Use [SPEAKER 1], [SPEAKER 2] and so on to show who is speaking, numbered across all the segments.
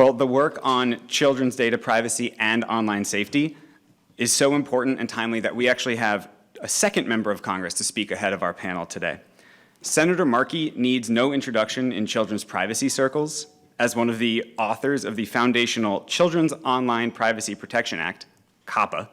[SPEAKER 1] Well, the work on children's data privacy and online safety is so important and timely that we actually have a second member of Congress to speak ahead of our panel today. Senator Markey needs no introduction in children's privacy circles. As one of the authors of the foundational Children's Online Privacy Protection Act, COPPA,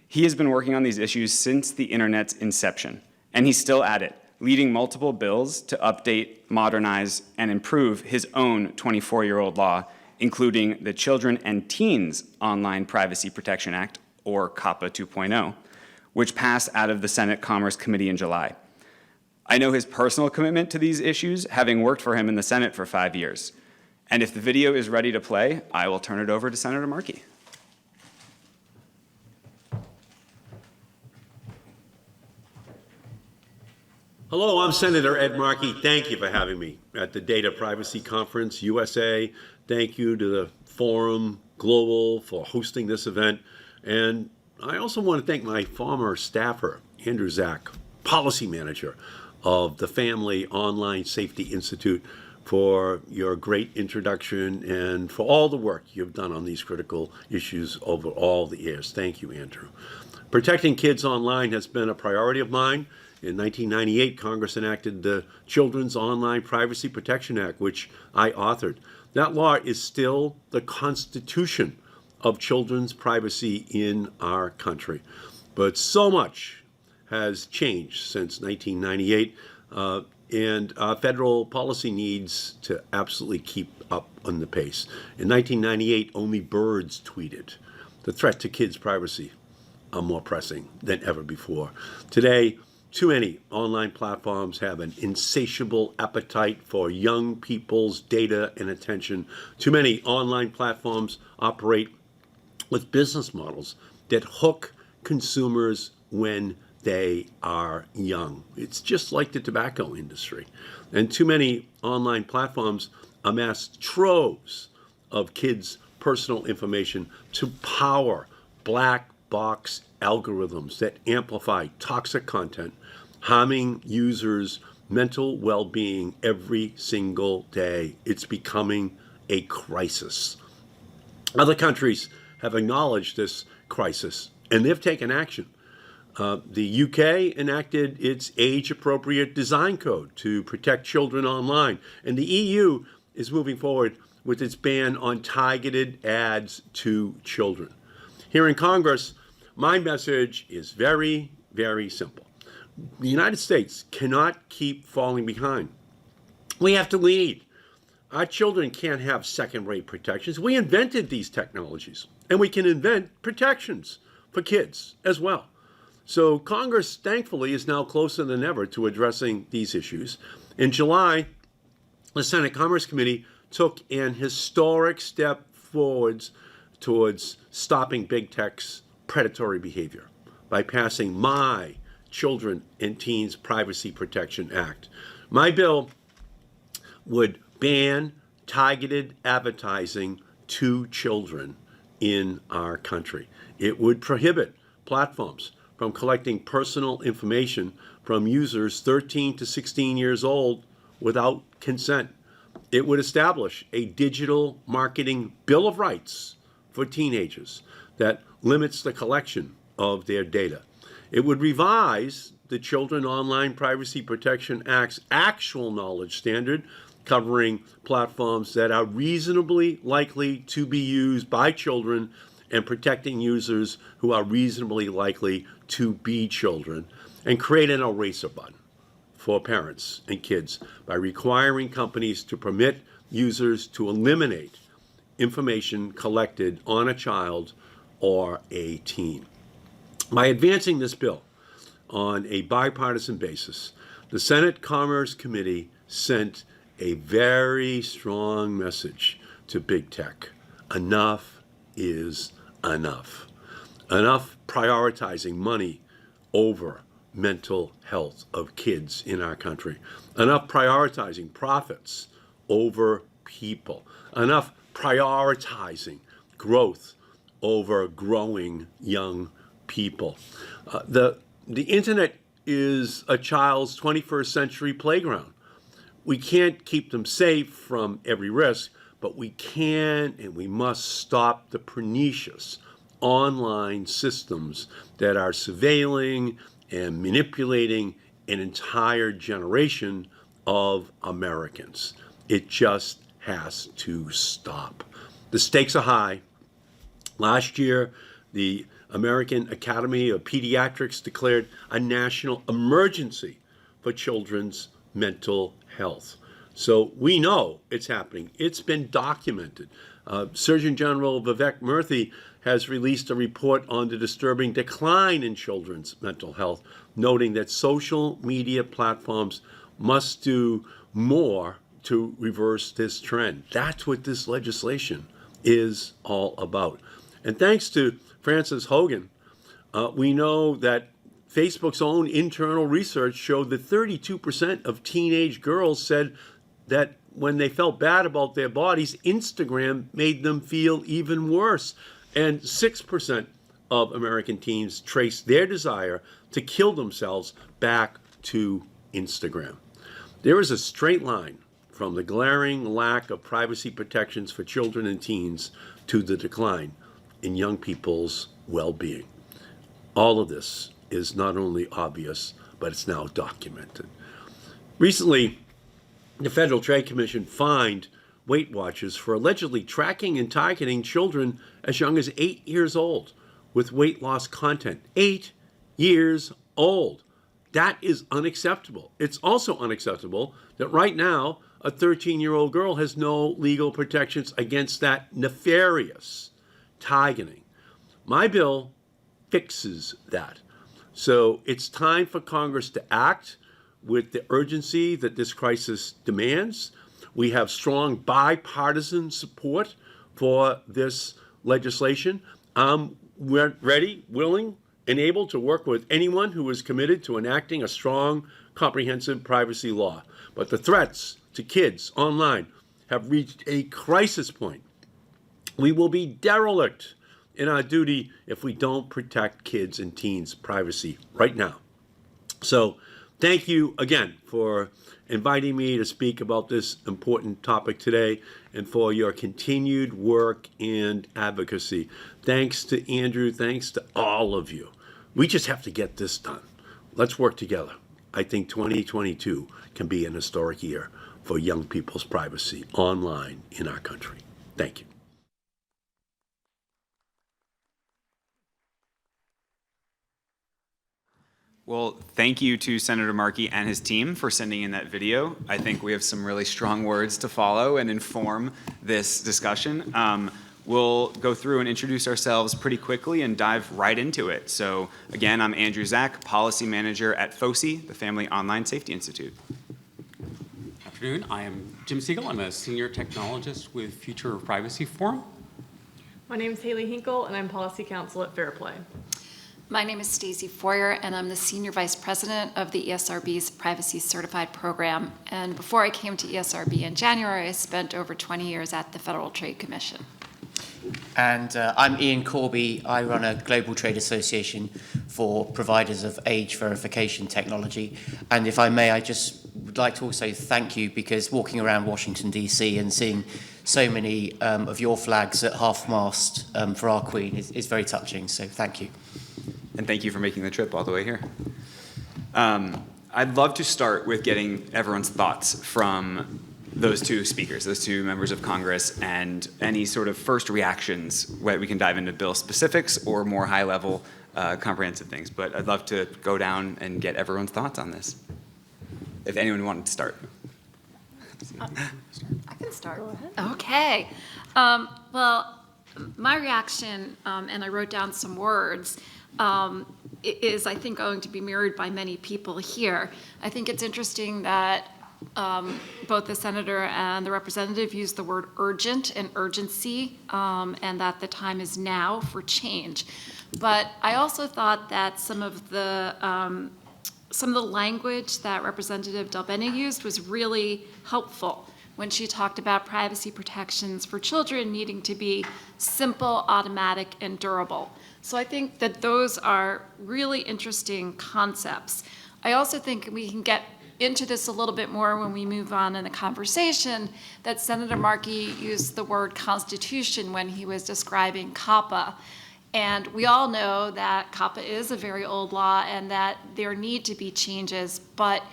[SPEAKER 1] he has been working on these issues since the internet's inception, and he's still at it, leading multiple bills to update, modernize, and improve his own 24-year-old law, including the Children and Teens Online Privacy Protection Act, or COPPA 2.0, which passed out of the Senate Commerce Committee in July. I know his personal commitment to these issues, having worked for him in the Senate for 5 years. And if the video is ready to play, I will turn it over to Senator Markey.
[SPEAKER 2] Hello, I'm Senator Ed Markey. Thank you for having me at the Data Privacy Conference USA. Thank you to the Forum Global for hosting this event. And I also want to thank my former staffer, Andrew Zach, Policy Manager of the Family Online Safety Institute, for your great introduction and for all the work you've done on these critical issues over all the years. Thank you, Andrew. Protecting kids online has been a priority of mine. In 1998, Congress enacted the Children's Online Privacy Protection Act, which I authored. That law is still the constitution of children's privacy in our country. But so much has changed since 1998, and federal policy needs to absolutely keep up on the pace. In 1998, only birds tweeted. The threat to kids' privacy are more pressing than ever before. Today, too many online platforms have an insatiable appetite for young people's data and attention. Too many online platforms operate with business models that hook consumers when they are young. It's just like the tobacco industry. And too many online platforms amass troves of kids' personal information to power black box algorithms that amplify toxic content, harming users' mental well-being every single day. It's becoming a crisis. Other countries have acknowledged this crisis, and they've taken action. The UK enacted its age-appropriate design code to protect children online, and the EU is moving forward with its ban on targeted ads to children. Here in Congress, my message is very, very simple. The United States cannot keep falling behind. We have to lead. Our children can't have second-rate protections. We invented these technologies, and we can invent protections for kids as well. So Congress, thankfully, is now closer than ever to addressing these issues. In July, the Senate Commerce Committee took an historic step forwards towards stopping big tech's predatory behavior by passing my Children and Teens Privacy Protection Act. My bill would ban targeted advertising to children in our country. It would prohibit platforms from collecting personal information from users 13 to 16 years old without consent. It would establish a digital marketing bill of rights for teenagers that limits the collection of their data. It would revise the Children Online Privacy Protection Act's actual knowledge standard, covering platforms that are reasonably likely to be used by children and protecting users who are reasonably likely to be children, and create an eraser button for parents and kids by requiring companies to permit users to eliminate information collected on a child or a teen. By advancing this bill on a bipartisan basis, the Senate Commerce Committee sent a very strong message to big tech. Enough is enough. Enough prioritizing money over mental health of kids in our country. Enough prioritizing profits over people. Enough prioritizing growth over growing young people. The internet is a child's 21st century playground. We can't keep them safe from every risk, but we can and we must stop the pernicious online systems that are surveilling and manipulating an entire generation of Americans. It just has to stop. The stakes are high. Last year, the American Academy of Pediatrics declared a national emergency for children's mental health. So we know it's happening. It's been documented. Surgeon General Vivek Murthy has released a report on the disturbing decline in children's mental health, noting that social media platforms must do more to reverse this trend. That's what this legislation is all about. And thanks to Frances Hogan, we know that Facebook's own internal research showed that 32% of teenage girls said that when they felt bad about their bodies, Instagram made them feel even worse. And 6% of American teens traced their desire to kill themselves back to Instagram. There is a straight line from the glaring lack of privacy protections for children and teens to the decline in young people's well-being. All of this is not only obvious, but it's now documented. Recently, the Federal Trade Commission fined Weight Watchers for allegedly tracking and targeting children as young as 8 years old with weight loss content. 8 years old. That is unacceptable. It's also unacceptable that right now a 13-year-old girl has no legal protections against that nefarious targeting. My bill fixes that. So it's time for Congress to act with the urgency that this crisis demands. We have strong bipartisan support for this legislation. We're ready, willing, and able to work with anyone who is committed to enacting a strong, comprehensive privacy law. But the threats to kids online have reached a crisis point. We will be derelict in our duty if we don't protect kids and teens' privacy right now. So thank you again for inviting me to speak about this important topic today and for your continued work and advocacy. Thanks to Andrew, thanks to all of you. We just have to get this done. Let's work together. I think 2022 can be an historic year for young people's privacy online in our country. Thank you.
[SPEAKER 1] Well, thank you to Senator Markey and his team for sending in that video. I think we have some really strong words to follow and inform this discussion. We'll go through and introduce ourselves pretty quickly and dive right into it. So again, I'm Andrew Zach, Policy Manager at FOSI, the Family Online Safety Institute.
[SPEAKER 3] Good afternoon. I am Jim Siegel. I'm a Senior Technologist with Future of Privacy Forum.
[SPEAKER 4] My name is Haley Hinkle, and I'm Policy Counsel at Fairplay.
[SPEAKER 5] My name is Stacey Foyer, and I'm the Senior Vice President of the ESRB's Privacy Certified Program. And before I came to ESRB in January, I spent over 20 years at the Federal Trade Commission.
[SPEAKER 6] And I'm Ian Corby. I run a global trade association for providers of age verification technology. And if I may, I just would like to also thank you, because walking around Washington, D.C. and seeing so many of your flags at half-mast for our Queen is very touching. So thank you.
[SPEAKER 1] And thank you for making the trip all the way here. I'd love to start with getting everyone's thoughts from those two speakers, those two members of Congress, and any sort of first reactions. We can dive into bill specifics or more high-level, comprehensive things. But I'd love to go down and get everyone's thoughts on this. If anyone wanted to start.
[SPEAKER 5] I can start. Go ahead. Okay. Well, my reaction, and I wrote down some words, is, I think, going to be mirrored by many people here. I think it's interesting that both the senator and the representative used the word urgent and urgency, and that the time is now for change. But I also thought that some of the language that Representative DelBene used was really helpful when she talked about privacy protections for children needing to be simple, automatic, and durable. So I think that those are really interesting concepts. I also think we can get into this a little bit more when we move on in the conversation, that Senator Markey used the word constitution when he was describing COPPA. And we all know that COPPA is a very old law and that there need to be changes, but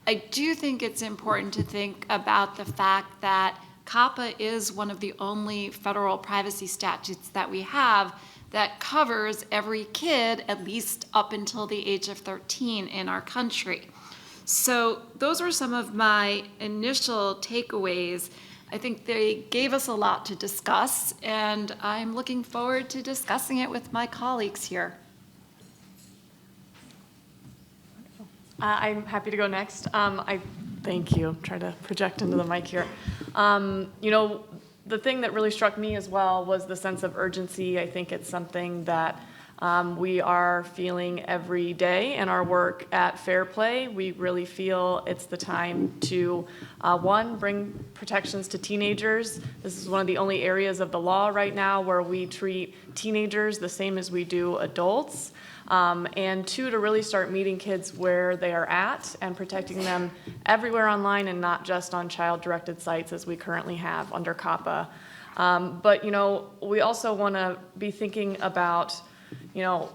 [SPEAKER 5] I do think it's important to think about the fact that COPPA is one of the only federal privacy statutes that we have that covers every kid, at least up until the age of 13 in our country. So those were some of my initial takeaways. I think they gave us a lot to discuss, and I'm looking forward to discussing it with my colleagues here.
[SPEAKER 4] I'm happy to go next. Thank you. Try to project into the mic here. You know, the thing that really struck me as well was the sense of urgency. I think it's something that we are feeling every day in our work at Fair Play. We really feel it's the time to, one, bring protections to teenagers. This is one of the only areas of the law right now where we treat teenagers the same as we do adults. And two, to really start meeting kids where they are at and protecting them everywhere online and not just on child-directed sites as we currently have under COPPA. But, you know, we also want to be thinking about, you know,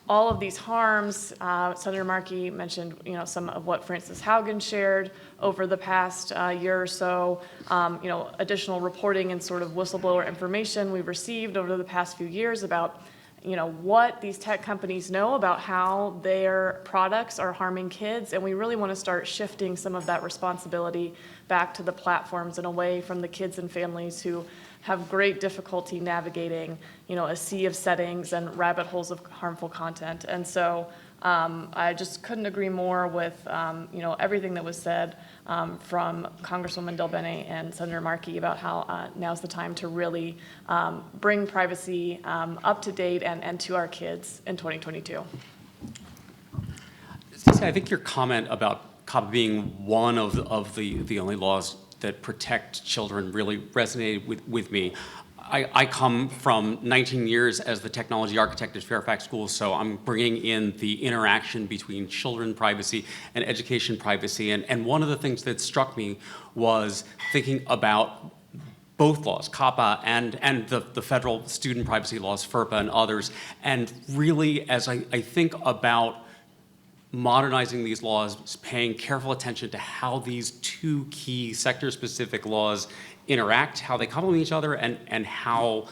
[SPEAKER 4] all of these harms. Senator Markey mentioned, you know, some of what Frances Haugen shared over the past year or so, you know, additional reporting and sort of whistleblower information we've received over the past few years about, you know, what these tech companies know about how their products are harming kids, and we really want to start shifting some of that responsibility back to the platforms and away from the kids and families who have great difficulty navigating, you know, a sea of settings and rabbit holes of harmful content. And so I just couldn't agree more with, you know, everything that was said from Congresswoman DelBene and Senator Markey about how now's the time to really bring privacy up to date and to our kids in 2022.
[SPEAKER 3] Stacey, I think your comment about COPPA being one of the only laws that protect children really resonated with me. I come from 19 years as the technology architect at Fairfax Schools, so I'm bringing in the interaction between children privacy and education privacy. And one of the things that struck me was thinking about both laws, COPPA and the federal student privacy laws, FERPA and others. And really, as I think about modernizing these laws, paying careful attention to how these two key sector-specific laws interact, how they complement each other, and how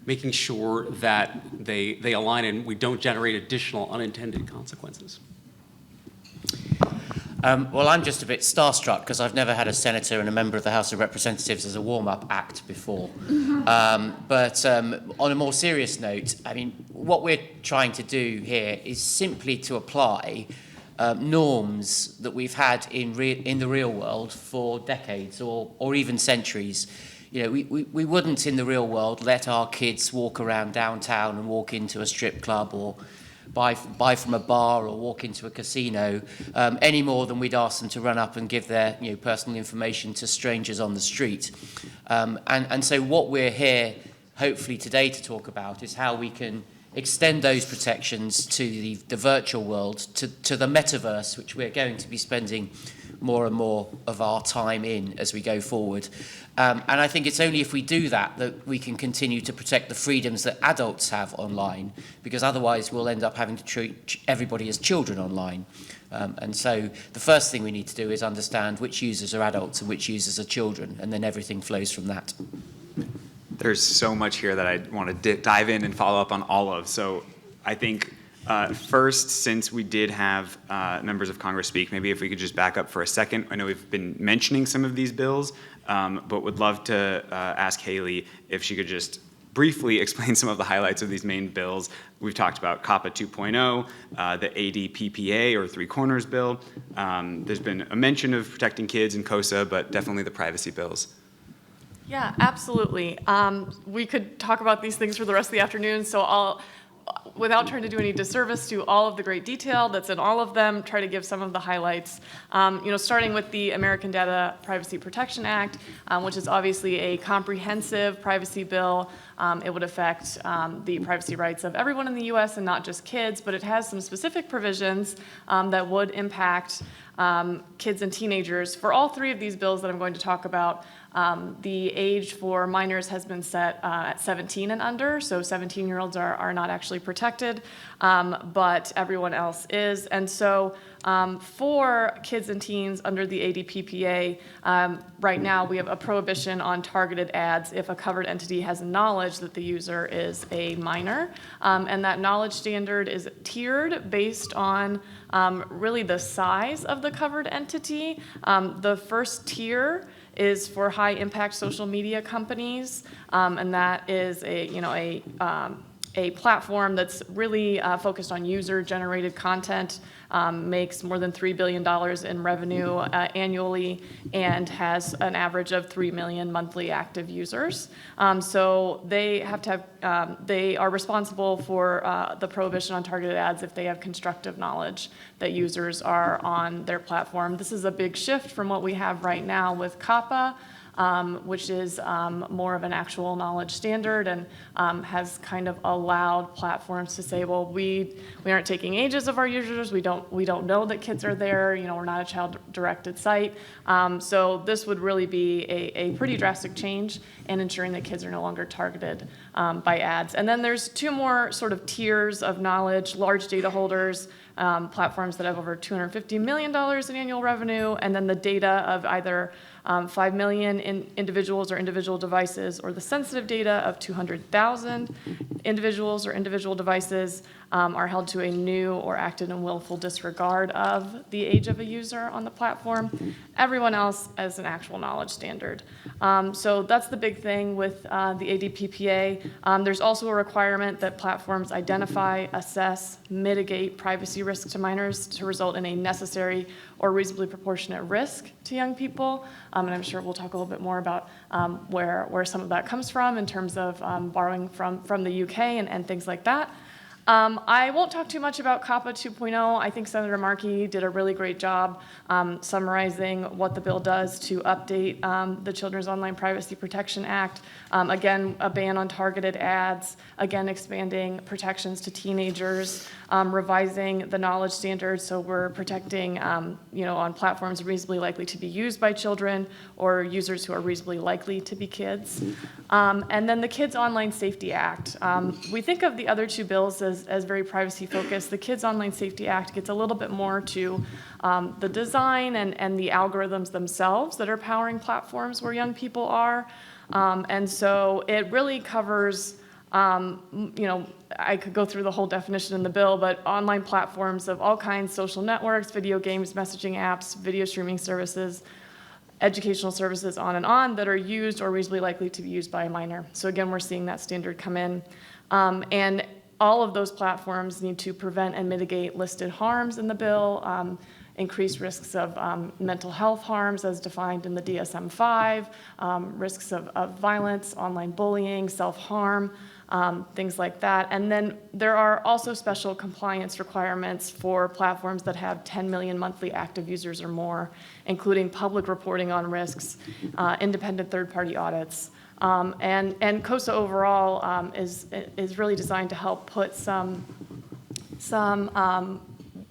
[SPEAKER 3] making sure that they align and we don't generate additional unintended consequences.
[SPEAKER 6] Well, I'm just a bit starstruck because I've never had a senator and a member of the House of Representatives as a warm-up act before. But on a more serious note, I mean, what we're trying to do here is simply to apply norms that we've had in the real world for decades or even centuries. You know, we wouldn't in the real world let our kids walk around downtown and walk into a strip club or buy from a bar or walk into a casino any more than we'd ask them to run up and give their personal information to strangers on the street. And so what we're here hopefully today to talk about is how we can extend those protections to the virtual world, to the metaverse, which we're going to be spending more and more of our time in as we go forward. And I think it's only if we do that that we can continue to protect the freedoms that adults have online, because otherwise we'll end up having to treat everybody as children online. And so the first thing we need to do is understand which users are adults and which users are children, and then everything flows from that.
[SPEAKER 1] There's so much here that I want to dive in and follow up on all of. So I think first, since we did have members of Congress speak, maybe if we could just back up for a second. I know we've been mentioning some of these bills, but would love to ask Haley if she could just briefly explain some of the highlights of these main bills. We've talked about COPPA 2.0, the ADPPA or Three Corners bill. There's been a mention of protecting kids in COSA, but definitely the privacy bills.
[SPEAKER 4] Yeah, absolutely. We could talk about these things for the rest of the afternoon, so I'll, without trying to do any disservice to all of the great detail that's in all of them, try to give some of the highlights. Starting with the American Data Privacy Protection Act, which is obviously a comprehensive privacy bill. It would affect the privacy rights of everyone in the U.S. and not just kids, but it has some specific provisions that would impact kids and teenagers. For all three of these bills that I'm going to talk about, the age for minors has been set at 17 and under, so 17-year-olds are not actually protected, but everyone else is. And so for kids and teens under the ADPPA, right now we have a prohibition on targeted ads if a covered entity has knowledge that the user is a minor. And that knowledge standard is tiered based on really the size of the covered entity. The first tier is for high-impact social media companies, and that is a platform that's really focused on user-generated content, makes more than $3 billion in revenue annually, and has an average of 3 million monthly active users. So they have to have, they are responsible for the prohibition on targeted ads if they have constructive knowledge that users are on their platform. This is a big shift from what we have right now with COPPA, which is more of an actual knowledge standard, and has kind of allowed platforms to say, well, we aren't taking ages of our users, we don't know that kids are there, we're not a child-directed site. So this would really be a pretty drastic change in ensuring that kids are no longer targeted by ads. And then there's two more sort of tiers of knowledge: large data holders, platforms that have over $250 million in annual revenue, and then the data of either 5 million individuals or individual devices, or the sensitive data of 200,000 individuals or individual devices are held to a new or acted in willful disregard of the age of a user on the platform. Everyone else as an actual knowledge standard. So that's the big thing with the ADPPA. There's also a requirement that platforms identify, assess, mitigate privacy risks to minors to result in a necessary or reasonably proportionate risk to young people. And I'm sure we'll talk a little bit more about where some of that comes from in terms of borrowing from the UK and things like that. I won't talk too much about COPPA 2.0. I think Senator Markey did a really great job summarizing what the bill does to update the Children's Online Privacy Protection Act. Again, a ban on targeted ads, again, expanding protections to teenagers, revising the knowledge standards, so we're protecting, on platforms reasonably likely to be used by children or users who are reasonably likely to be kids. And then the Kids Online Safety Act. We think of the other two bills as very privacy focused. The Kids Online Safety Act gets a little bit more to the design and the algorithms themselves that are powering platforms where young people are. And so it really covers, I could go through the whole definition in the bill, but online platforms of all kinds: social networks, video games, messaging apps, video streaming services, educational services, on, that are used or reasonably likely to be used by a minor. So again, we're seeing that standard come in. And all of those platforms need to prevent and mitigate listed harms in the bill, increased risks of mental health harms as defined in the DSM-5, risks of violence, online bullying, self-harm, things like that. And then there are also special compliance requirements for platforms that have 10 million monthly active users or more, including public reporting on risks, independent third-party audits. And COSA overall is really designed to help put some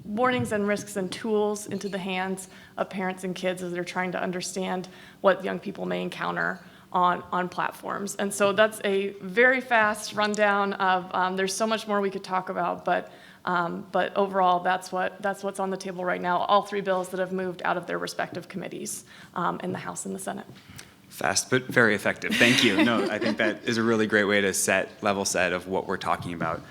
[SPEAKER 4] warnings and risks and tools into the hands of parents and kids as they're trying to understand what young people may encounter on platforms. And so that's a very fast rundown of, there's so much more we could talk about, but overall that's what's on the table right now, all three bills that have moved out of their respective committees in the House and the Senate.
[SPEAKER 1] Fast, but very effective. Thank you. No, I think that is a really great way to level set of what we're talking about.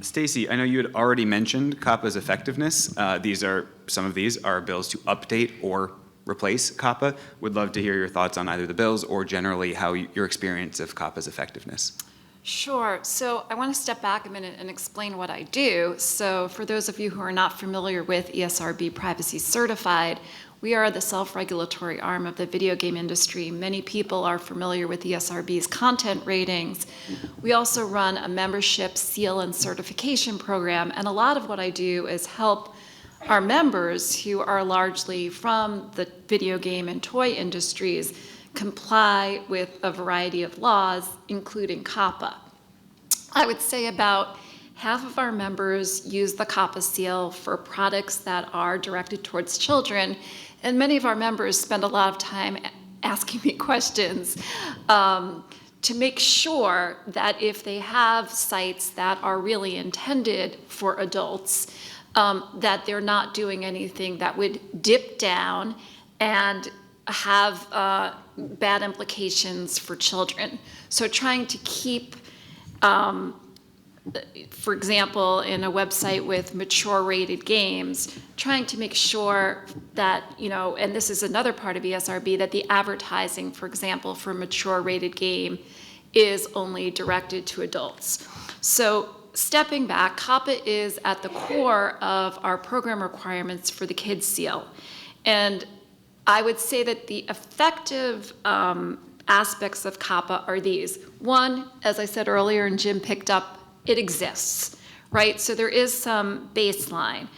[SPEAKER 1] Stacey, I know you had already mentioned COPPA's effectiveness. Some of these are bills to update or replace COPPA. Would love to hear your thoughts on either the bills or generally how your experience of COPPA's effectiveness.
[SPEAKER 5] Sure. So I want to step back a minute and explain what I do. So for those of you who are not familiar with ESRB Privacy Certified, we are the self-regulatory arm of the video game industry. Many people are familiar with ESRB's content ratings. We also run a membership seal and certification program, and a lot of what I do is help our members, who are largely from the video game and toy industries, comply with a variety of laws, including COPPA. I would say about half of our members use the COPPA seal for products that are directed towards children, and many of our members spend a lot of time asking me questions to make sure that if they have sites that are really intended for adults, that they're not doing anything that would dip down and have bad implications for children. So trying to keep, for example, in a website with mature rated games, trying to make sure that, and this is another part of ESRB, that the advertising, for example, for a mature rated game is only directed to adults. So stepping back, COPPA is at the core of our program requirements for the Kids Seal. And I would say that the effective aspects of COPPA are these. One, as I said earlier and Jim picked up, it exists, right? So there is some baseline.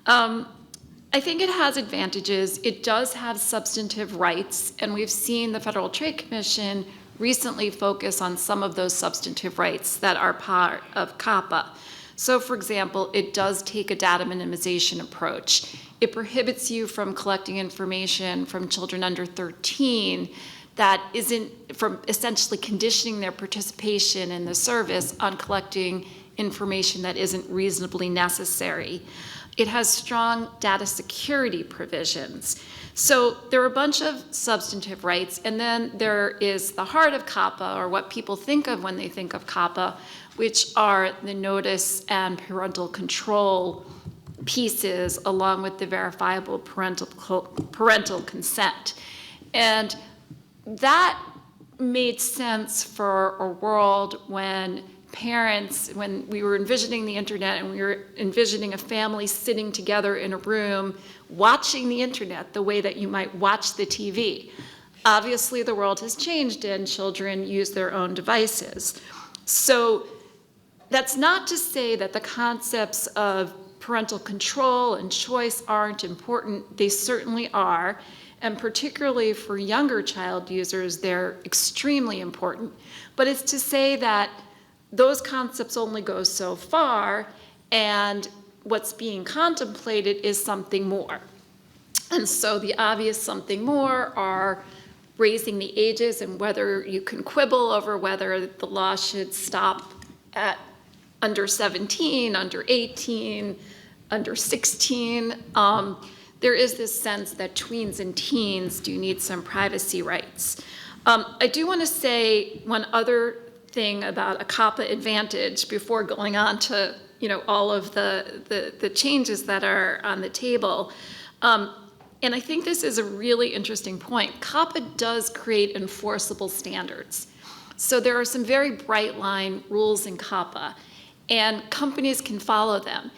[SPEAKER 5] I think it has advantages. It does have substantive rights, and we've seen the Federal Trade Commission recently focus on some of those substantive rights that are part of COPPA. So, for example, it does take a data minimization approach. It prohibits you from collecting information from children under 13 that isn't, from essentially conditioning their participation in the service on collecting information that isn't reasonably necessary. It has strong data security provisions. So there are a bunch of substantive rights, and then there is the heart of COPPA, or what people think of when they think of COPPA, which are the notice and parental control pieces, along with the verifiable parental consent. And that made sense for a world when parents, when we were envisioning the internet and we were envisioning a family sitting together in a room watching the internet the way that you might watch the TV. Obviously, the world has changed and children use their own devices. So that's not to say that the concepts of parental control and choice aren't important. They certainly are. And particularly for younger child users, they're extremely important. But it's to say that those concepts only go so far, and what's being contemplated is something more. And so the obvious something more are raising the ages, and whether you can quibble over whether the law should stop at under 17, under 18, under 16. There is this sense that tweens and teens do need some privacy rights. I do want to say one other thing about a COPPA advantage before going on to all of the changes that are on the table. And I think this is a really interesting point. COPPA does create enforceable standards. So there are some very bright line rules in COPPA, and companies can follow them.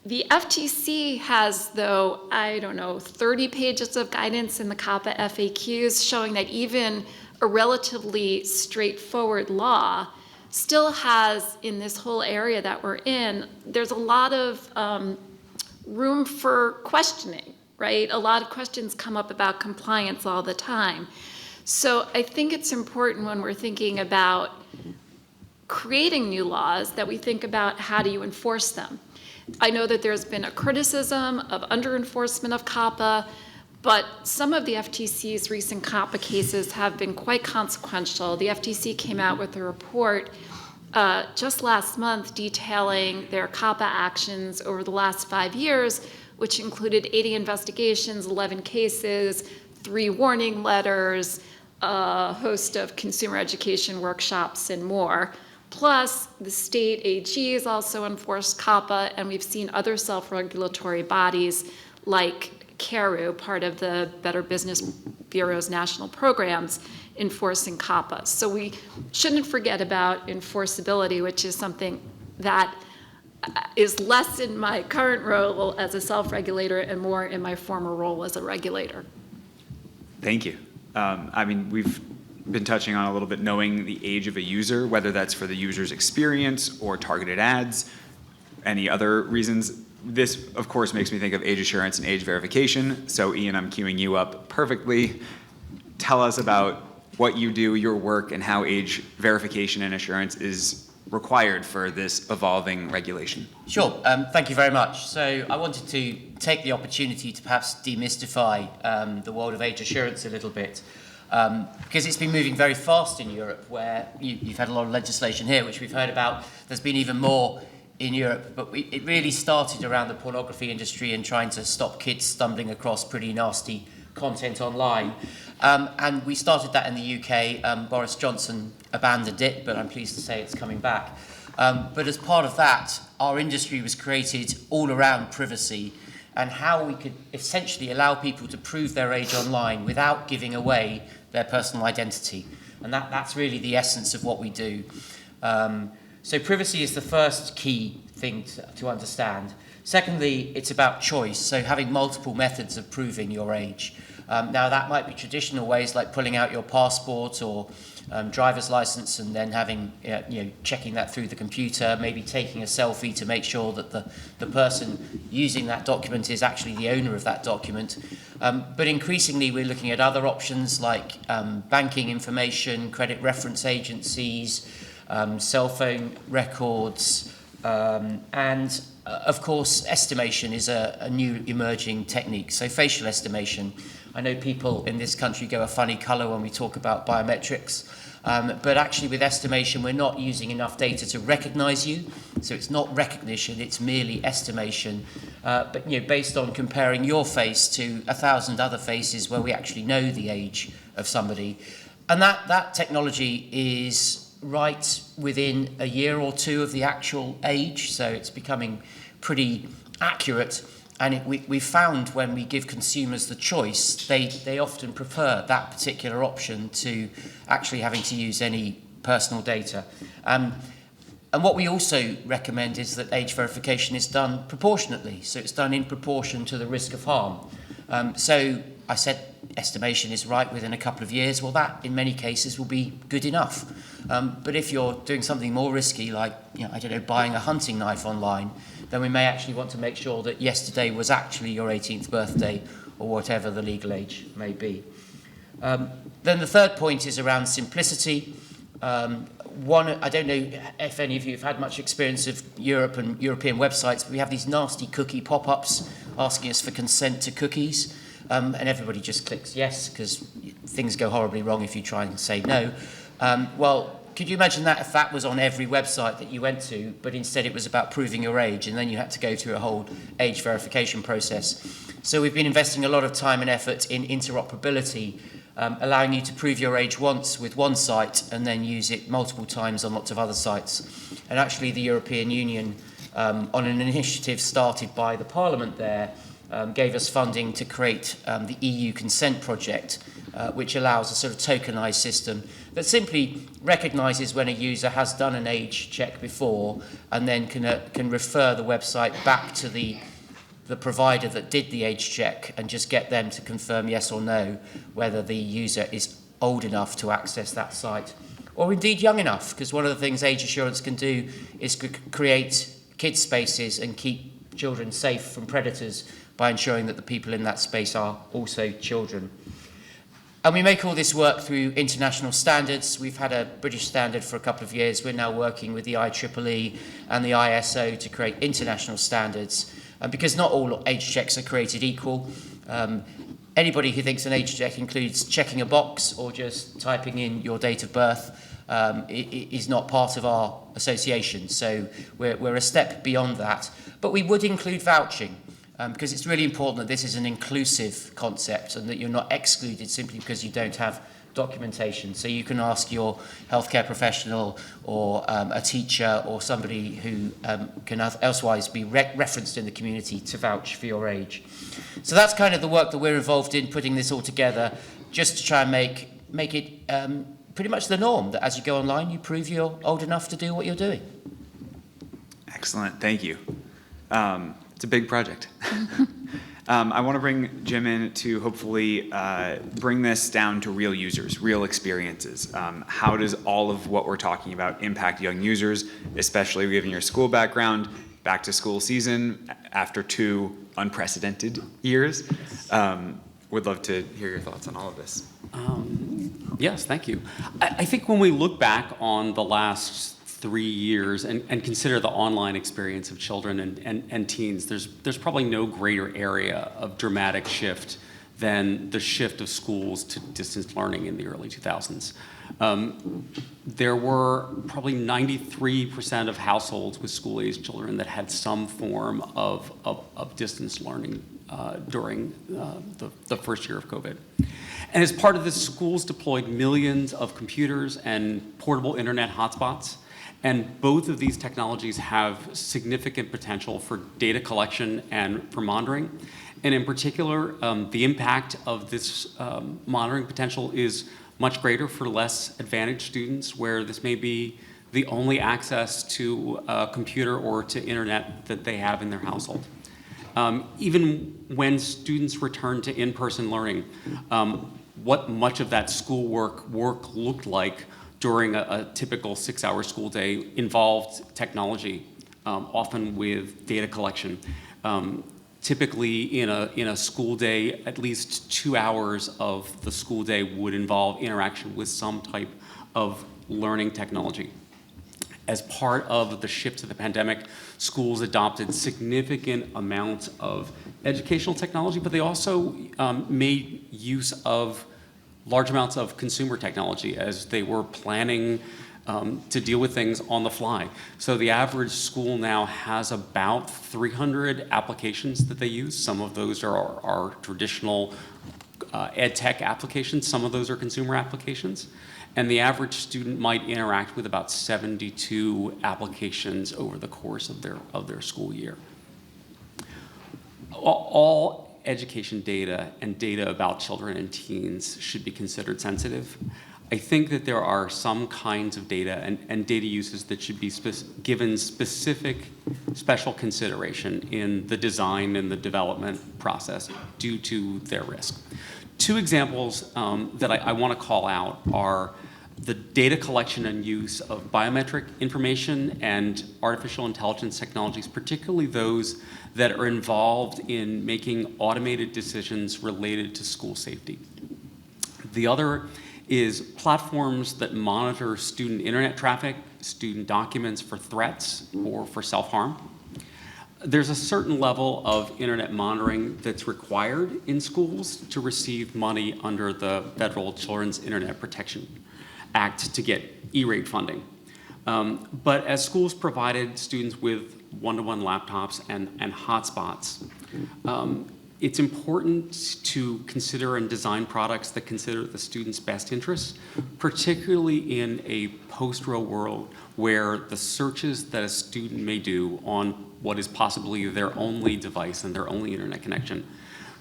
[SPEAKER 5] The FTC has, though, 30 pages of guidance in the COPPA FAQs showing that even a relatively straightforward law still has, in this whole area that we're in, there's a lot of room for questioning, right? A lot of questions come up about compliance all the time. So I think it's important when we're thinking about creating new laws that we think about how do you enforce them. I know that there's been a criticism of under-enforcement of COPPA, but some of the FTC's recent COPPA cases have been quite consequential. The FTC came out with a report just last month detailing their COPPA actions over the last 5 years, which included 80 investigations, 11 cases, 3 warning letters, a host of consumer education workshops, and more. Plus, the state AGs also enforced COPPA, and we've seen other self-regulatory bodies like CARU, part of the Better Business Bureau's national programs, enforcing COPPA. So we shouldn't forget about enforceability, which is something that is less in my current role as a self-regulator and more in my former role as a regulator.
[SPEAKER 1] Thank you. We've been touching on a little bit knowing the age of a user, whether that's for the user's experience or targeted ads, any other reasons. This, of course, makes me think of age assurance and age verification. So Ian, I'm queuing you up perfectly. Tell us about what you do, your work, and how age verification and assurance is required for this evolving regulation?
[SPEAKER 6] Sure. Thank you very much. So I wanted to take the opportunity to perhaps demystify the world of age assurance a little bit, because it's been moving very fast in Europe, where you've had a lot of legislation here, which we've heard about. There's been even more in Europe, but it really started around the pornography industry and trying to stop kids stumbling across pretty nasty content online. And we started that in the UK. Boris Johnson abandoned it, but I'm pleased to say it's coming back. But as part of that, our industry was created all around privacy and how we could essentially allow people to prove their age online without giving away their personal identity. And that's really the essence of what we do. So privacy is the first key thing to understand. Secondly, it's about choice, so having multiple methods of proving your age. Now, that might be traditional ways like pulling out your passport or driver's license and then having, checking that through the computer, maybe taking a selfie to make sure that the person using that document is actually the owner of that document. But increasingly, we're looking at other options like banking information, credit reference agencies, cell phone records, and of course, estimation is a new emerging technique. So facial estimation. I know people in this country go a funny colour when we talk about biometrics, but actually with estimation, we're not using enough data to recognise you. So it's not recognition, it's merely estimation. But based on comparing your face to 1,000 other faces where we actually know the age of somebody. And that technology is right within a year or two of the actual age, so it's becoming pretty accurate. And we found when we give consumers the choice, they often prefer that particular option to actually having to use any personal data. And what we also recommend is that age verification is done proportionately, so it's done in proportion to the risk of harm. So I said estimation is right within a couple of years. Well, that in many cases will be good enough. But if you're doing something more risky, like buying a hunting knife online, then we may actually want to make sure that yesterday was actually your 18th birthday or whatever the legal age may be. Then the third point is around simplicity. I don't know if any of you have had much experience of Europe and European websites, but we have these nasty cookie pop-ups asking us for consent to cookies. And everybody just clicks yes, because things go horribly wrong if you try and say no. Well, could you imagine that if that was on every website that you went to, but instead it was about proving your age, and then you had to go through a whole age verification process? So we've been investing a lot of time and effort in interoperability, allowing you to prove your age once with one site and then use it multiple times on lots of other sites. And actually the European Union, on an initiative started by the Parliament there, gave us funding to create the EU Consent Project, which allows a sort of tokenized system that simply recognizes when a user has done an age check before and then can refer the website back to the provider that did the age check and just get them to confirm yes or no whether the user is old enough to access that site or indeed young enough, because one of the things age assurance can do is create kid spaces and keep children safe from predators by ensuring that the people in that space are also children. And we make all this work through international standards. We've had a British standard for a couple of years. We're now working with the IEEE and the ISO to create international standards. And because not all age checks are created equal, anybody who thinks an age check includes checking a box or just typing in your date of birth is not part of our association. So we're a step beyond that. But we would include vouching. Because it's really important that this is an inclusive concept and that you're not excluded simply because you don't have documentation. So you can ask your healthcare professional or a teacher or somebody who can elsewise be referenced in the community to vouch for your age. So that's kind of the work that we're involved in, putting this all together, just to try and make it pretty much the norm, that as you go online, you prove you're old enough to do what you're doing.
[SPEAKER 1] Excellent, thank you. It's a big project. I want to bring Jim in to hopefully bring this down to real users, real experiences. How does all of what we're talking about impact young users, especially given your school background, back to school season after 2 unprecedented years? Would love to hear your thoughts on all of this.
[SPEAKER 3] Yes, thank you. I think when we look back on the last 3 years and consider the online experience of children and teens, there's probably no greater area of dramatic shift than the shift of schools to distance learning in the early 2000s. There were probably 93% of households with school-aged children that had some form of distance learning during the first year of COVID. And as part of this, schools deployed millions of computers and portable internet hotspots. And both of these technologies have significant potential for data collection and for monitoring. And in particular, the impact of this monitoring potential is much greater for less advantaged students, where this may be the only access to a computer or to internet that they have in their household. Even when students return to in-person learning, what much of that schoolwork looked like during a typical 6-hour school day involved technology, often with data collection. Typically in a school day, at least 2 hours of the school day would involve interaction with some type of learning technology. As part of the shift to the pandemic, schools adopted significant amounts of educational technology, but they also made use of large amounts of consumer technology as they were planning to deal with things on the fly. So the average school now has about 300 applications that they use. Some of those are traditional ed tech applications. Some of those are consumer applications. And the average student might interact with about 72 applications over the course of their school year. All education data and data about children and teens should be considered sensitive. I think that there are some kinds of data and data uses that should be given special consideration in the design and the development process due to their risk. Two examples that I want to call out are the data collection and use of biometric information and artificial intelligence technologies, particularly those that are involved in making automated decisions related to school safety. The other is platforms that monitor student internet traffic, student documents for threats or for self-harm. There's a certain level of internet monitoring that's required in schools to receive money under the Federal Children's Internet Protection Act to get E-rate funding. But as schools provided students with one-to-one laptops and hotspots, it's important to consider and design products that consider the student's best interests, particularly in a post-Roe world where the searches that a student may do on what is possibly their only device and their only internet connection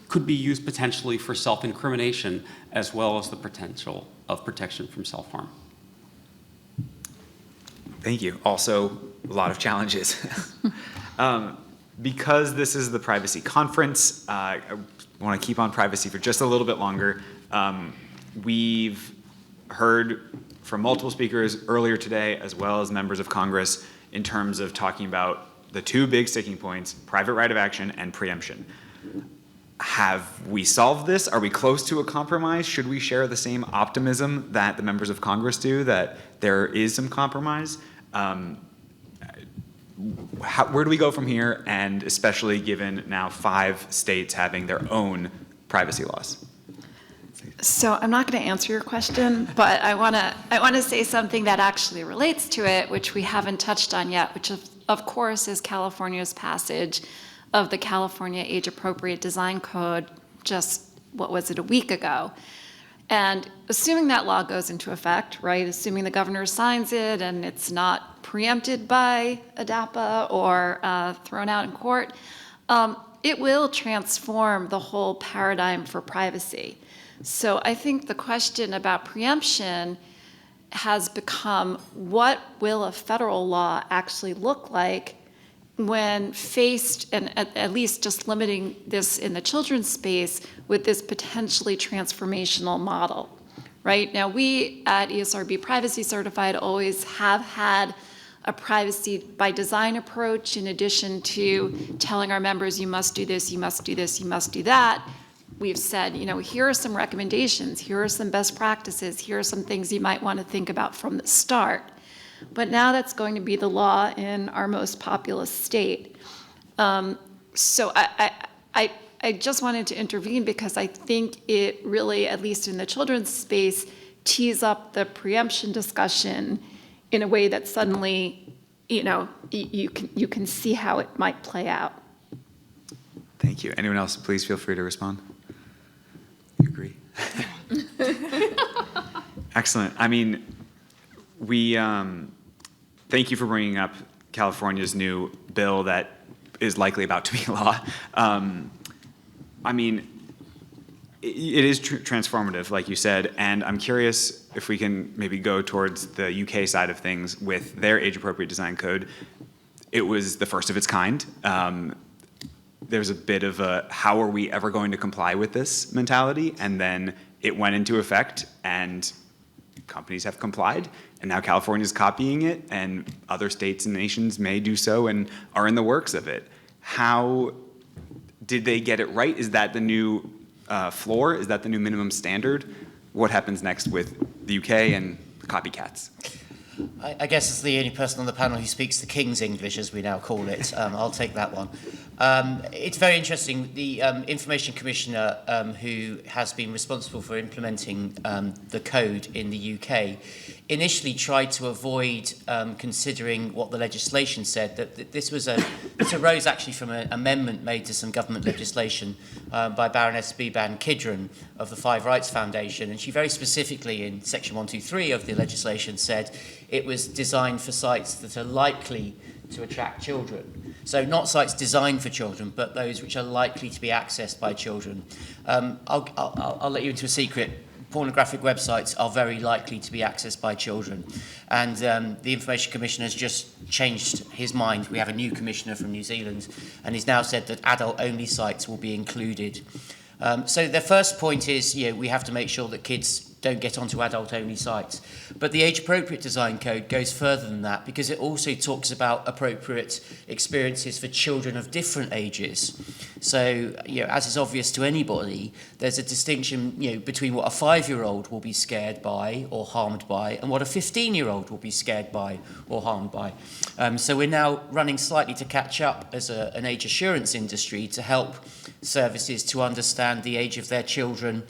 [SPEAKER 3] could be used potentially for self-incrimination as well as the potential of protection from self-harm.
[SPEAKER 1] Thank you. Also, a lot of challenges. Because this is the privacy conference, I want to keep on privacy for just a little bit longer. We've heard from multiple speakers earlier today, as well as members of Congress, in terms of talking about the two big sticking points, private right of action and preemption. Have we solved this? Are we close to a compromise? Should we share the same optimism that the members of Congress do, that there is some compromise? Where do we go from here, and especially given now 5 states having their own privacy laws?
[SPEAKER 7] So I'm not going to answer your question, but I want to say something that actually relates to it, which we haven't touched on yet, which of course is California's passage of the California Age Appropriate Design Code just, what was it, a week ago. And assuming that law goes into effect, right, assuming the governor signs it and it's not preempted by ADAPA or thrown out in court, it will transform the whole paradigm for privacy. So I think the question about preemption has become, what will a federal law actually look like when faced, and at least just limiting this in the children's space, with this potentially transformational model, right? Now, we at ESRB Privacy Certified always have had a privacy by design approach, in addition to telling our members, you must do this, you must do this, you must do that. We've said, you know, here are some recommendations, here are some best practices, here are some things you might want to think about from the start. But now that's going to be the law in our most populous state. So I just wanted to intervene because I think it really, at least in the children's space, tees up the preemption discussion in a way that suddenly, you can see how it might play out.
[SPEAKER 1] Thank you. Anyone else, please feel free to respond. You agree? Excellent. I mean, we thank you for bringing up California's new bill that is likely about to be law. I mean, it is transformative, like you said, and I'm curious if we can maybe go towards the UK side of things with their age-appropriate design code. It was the first of its kind. There's a bit of a, how are we ever going to comply with this mentality? And then it went into effect, and companies have complied, and now California's copying it, and other states and nations may do so and are in the works of it. How did they get it right? Is that the new floor? Is that the new minimum standard? What happens next with the UK and the copycats?
[SPEAKER 6] I guess as the only person on the panel who speaks the King's English, as we now call it, I'll take that one. It's very interesting. The Information Commissioner, who has been responsible for implementing the code in the UK, initially tried to avoid considering what the legislation said. That this arose actually from an amendment made to some government legislation by Baroness Beban Kidron of the Five Rights Foundation, and she very specifically in section 123 of the legislation said it was designed for sites that are likely to attract children. So not sites designed for children, but those which are likely to be accessed by children. I'll let you into a secret. Pornographic websites are very likely to be accessed by children. And the Information Commissioner has just changed his mind. We have a new commissioner from New Zealand, and he's now said that adult-only sites will be included. So the first point is, we have to make sure that kids don't get onto adult-only sites. But the age-appropriate design code goes further than that because it also talks about appropriate experiences for children of different ages. So, as is obvious to anybody, there's a distinction, between what a 5-year-old will be scared by or harmed by and what a 15-year-old will be scared by or harmed by. So we're now running slightly to catch up as an age assurance industry to help services to understand the age of their children,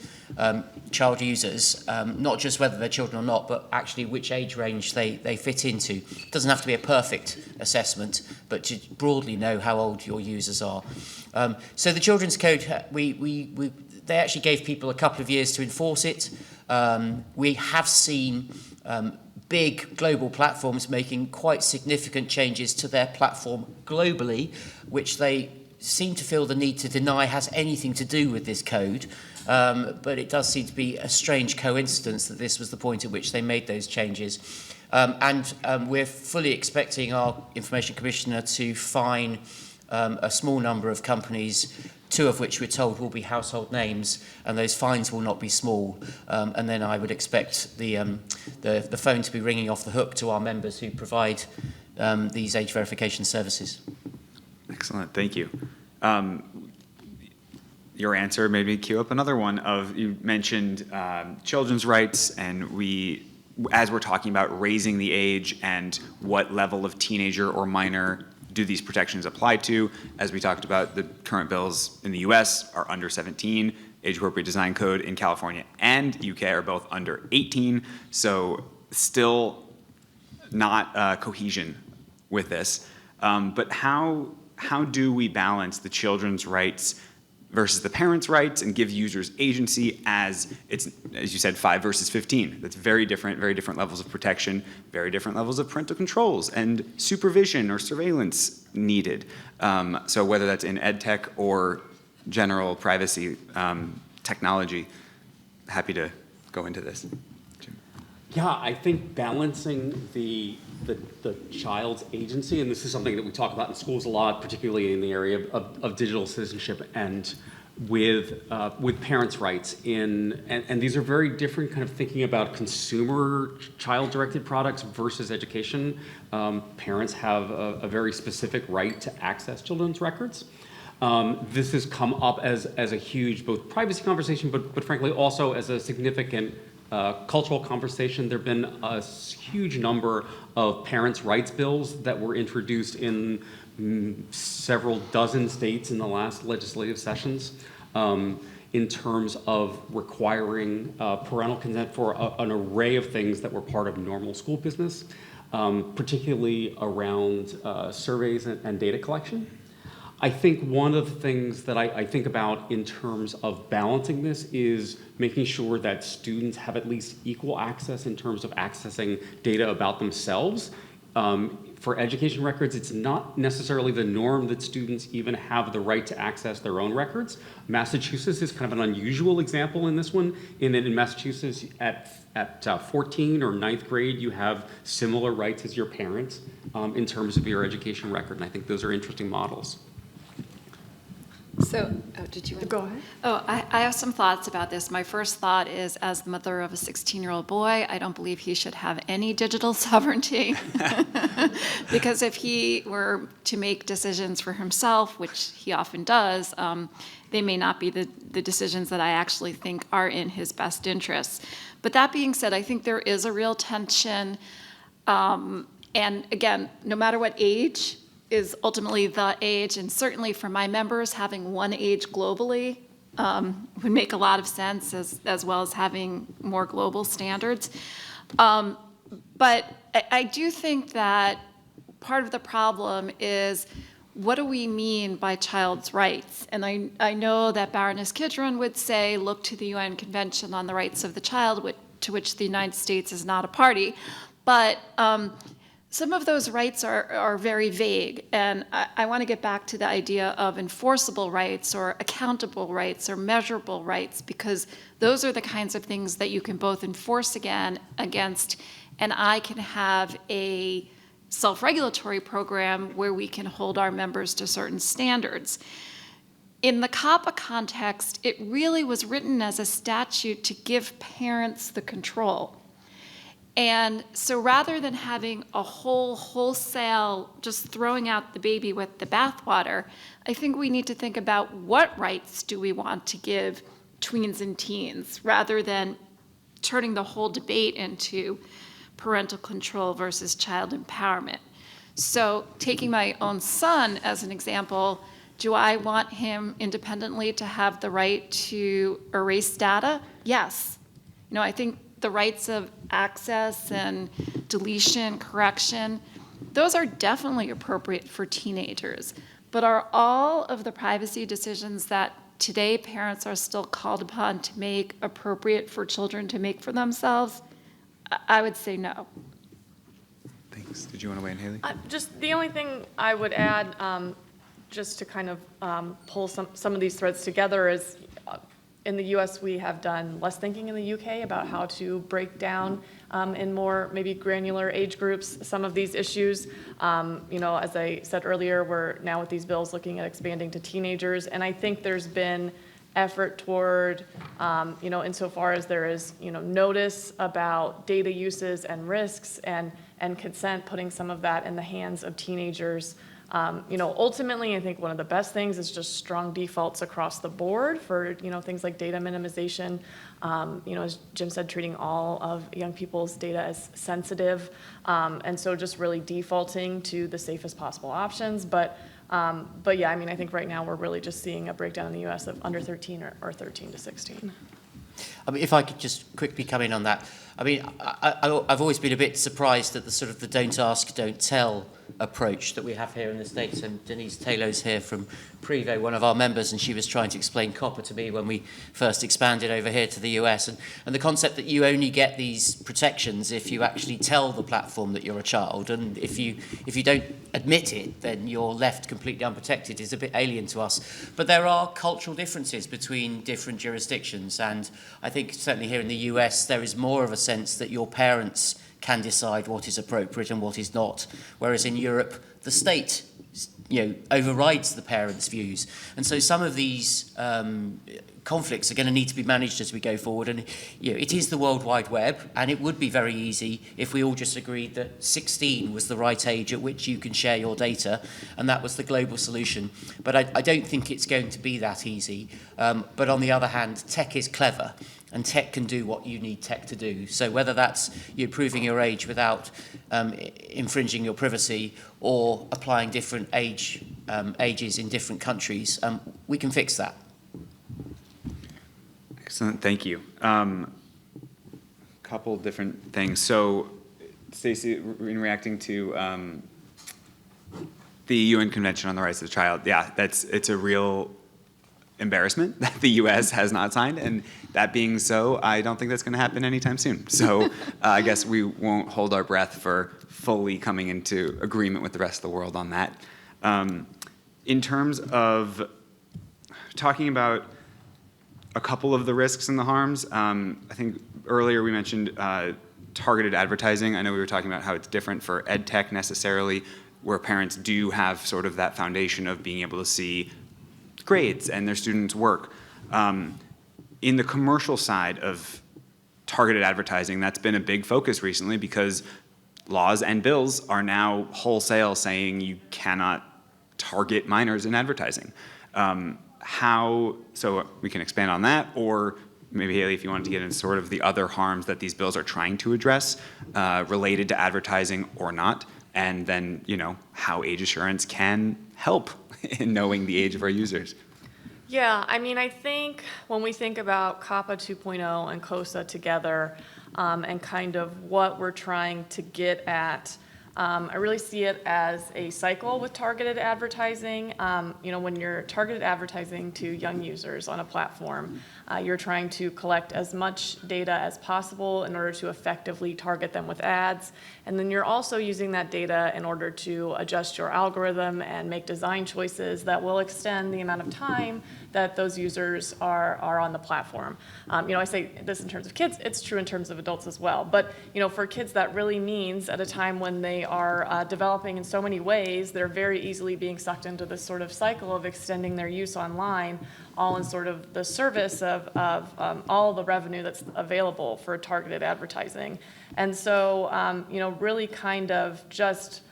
[SPEAKER 6] child users, not just whether they're children or not, but actually which age range they fit into. It doesn't have to be a perfect assessment, but to broadly know how old your users are. So the Children's Code, they actually gave people a couple of years to enforce it. We have seen big global platforms making quite significant changes to their platform globally, which they seem to feel the need to deny has anything to do with this code. But it does seem to be a strange coincidence that this was the point at which they made those changes. And we're fully expecting our Information Commissioner to fine a small number of companies, 2 of which we're told will be household names, and those fines will not be small. And then I would expect the phone to be ringing off the hook to our members who provide these age verification services.
[SPEAKER 1] Excellent, thank you. Your answer made me queue up another one of, you mentioned children's rights, and as we're talking about raising the age and what level of teenager or minor do these protections apply to, as we talked about, the current bills in the US are under 17, age-appropriate design code in California and UK are both under 18, so still not cohesion with this. But how do we balance the children's rights versus the parents' rights and give users agency as it's, as you said, 5 versus 15. That's very different levels of protection, very different levels of parental controls and supervision or surveillance needed. So whether that's in ed tech or general privacy technology, happy to go into this. Jim.
[SPEAKER 3] Yeah, I think balancing the child's agency, and this is something that we talk about in schools a lot, particularly in the area of digital citizenship and with parents' rights and these are very different kind of thinking about consumer child-directed products versus education. Parents have a very specific right to access children's records. This has come up as a huge both privacy conversation, but frankly also as a significant cultural conversation. There have been a huge number of parents' rights bills that were introduced in several dozen states in the last legislative sessions in terms of requiring parental consent for an array of things that were part of normal school business, particularly around surveys and data collection. I think one of the things that I think about in terms of balancing this is making sure that students have at least equal access in terms of accessing data about themselves. For education records, it's not necessarily the norm that students even have the right to access their own records. Massachusetts is kind of an unusual example in this one, in that in Massachusetts at 14 or 9th grade, you have similar rights as your parents in terms of your education record, and I think those are interesting models.
[SPEAKER 7] So, did you want to
[SPEAKER 4] Go ahead.
[SPEAKER 7] Oh, I have some thoughts about this. My first thought is, as the mother of a 16-year-old boy, I don't believe he should have any digital sovereignty. Because if he were to make decisions for himself, which he often does, they may not be the decisions that I actually think are in his best interests. But that being said, I think there is a real tension. And again, no matter what age, is ultimately the age, and certainly for my members, having one age globally would make a lot of sense, as well as having more global standards. But I do think that part of the problem is, what do we mean by child's rights? And I know that Baroness Kidron would say, look to the UN Convention on the Rights of the Child, to which the United States is not a party. But some of those rights are very vague, and I want to get back to the idea of enforceable rights or accountable rights or measurable rights, because those are the kinds of things that you can both enforce against, and I can have a self-regulatory program where we can hold our members to certain standards. In the COPPA context, it really was written as a statute to give parents the control. And so rather than having a wholesale, just throwing out the baby with the bathwater, I think we need to think about what rights do we want to give tweens and teens, rather than turning the whole debate into parental control versus child empowerment. So taking my own son as an example, do I want him independently to have the right to erase data? Yes. I think the rights of access and deletion, correction, those are definitely appropriate for teenagers. But are all of the privacy decisions that today parents are still called upon to make appropriate for children to make for themselves? I would say no.
[SPEAKER 1] Thanks. Did you want to weigh in, Haley?
[SPEAKER 4] Just the only thing I would add, just to kind of pull some of these threads together, is in the US, we have done less thinking in the UK about how to break down in more maybe granular age groups some of these issues. As I said earlier, we're now with these bills looking at expanding to teenagers, and I think there's been effort toward, insofar as there is, notice about data uses and risks and consent, putting some of that in the hands of teenagers. Ultimately, I think one of the best things is just strong defaults across the board for, things like data minimization. As Jim said, treating all of young people's data as sensitive. And so just really defaulting to the safest possible options. But yeah, I think right now we're really just seeing a breakdown in the US of under 13 or 13 to 16.
[SPEAKER 6] If I could just quickly come in on that. I've always been a bit surprised at the sort of the don't ask, don't tell approach that we have here in the States. And Denise Taylor's here from Privo, one of our members, and she was trying to explain COPPA to me when we first expanded over here to the US. And the concept that you only get these protections if you actually tell the platform that you're a child, and if you don't admit it, then you're left completely unprotected, is a bit alien to us. But there are cultural differences between different jurisdictions, and I think certainly here in the US there is more of a sense that your parents can decide what is appropriate and what is not, whereas in Europe the state overrides the parents' views. And so some of these conflicts are going to need to be managed as we go forward. And it is the World Wide Web, and it would be very easy if we all just agreed that 16 was the right age at which you can share your data, and that was the global solution. But I don't think it's going to be that easy. But on the other hand, tech is clever. and tech can do what you need tech to do. So whether that's you proving your age without infringing your privacy or applying different ages in different countries, we can fix that.
[SPEAKER 1] Excellent, thank you. Couple different things. So, Stacey, in reacting to the UN Convention on the Rights of the Child, yeah, it's a real embarrassment that the U.S. has not signed, and that being so, I don't think that's going to happen anytime soon. So, I guess we won't hold our breath for fully coming into agreement with the rest of the world on that. In terms of talking about a couple of the risks and the harms, I think earlier we mentioned targeted advertising. I know we were talking about how it's different for ed tech necessarily, where parents do have sort of that foundation of being able to see grades and their students' work. In the commercial side of targeted advertising, that's been a big focus recently because laws and bills are now wholesale saying you cannot target minors in advertising. So we can expand on that, or maybe Haley, if you wanted to get into sort of the other harms that these bills are trying to address related to advertising or not, and then, how age assurance can help in knowing the age of our users.
[SPEAKER 4] Yeah, I mean, I think when we think about COPPA 2.0 and KOSA together, and kind of what we're trying to get at, I really see it as a cycle with targeted advertising. When you're targeted advertising to young users on a platform, you're trying to collect as much data as possible in order to effectively target them with ads. And then you're also using that data in order to adjust your algorithm and make design choices that will extend the amount of time that those users are on the platform. I say this in terms of kids, it's true in terms of adults as well. But for kids, that really means at a time when they are developing in so many ways, they're very easily being sucked into this sort of cycle of extending their use online, all in sort of the service of all the revenue that's available for targeted advertising. And so, really kind of just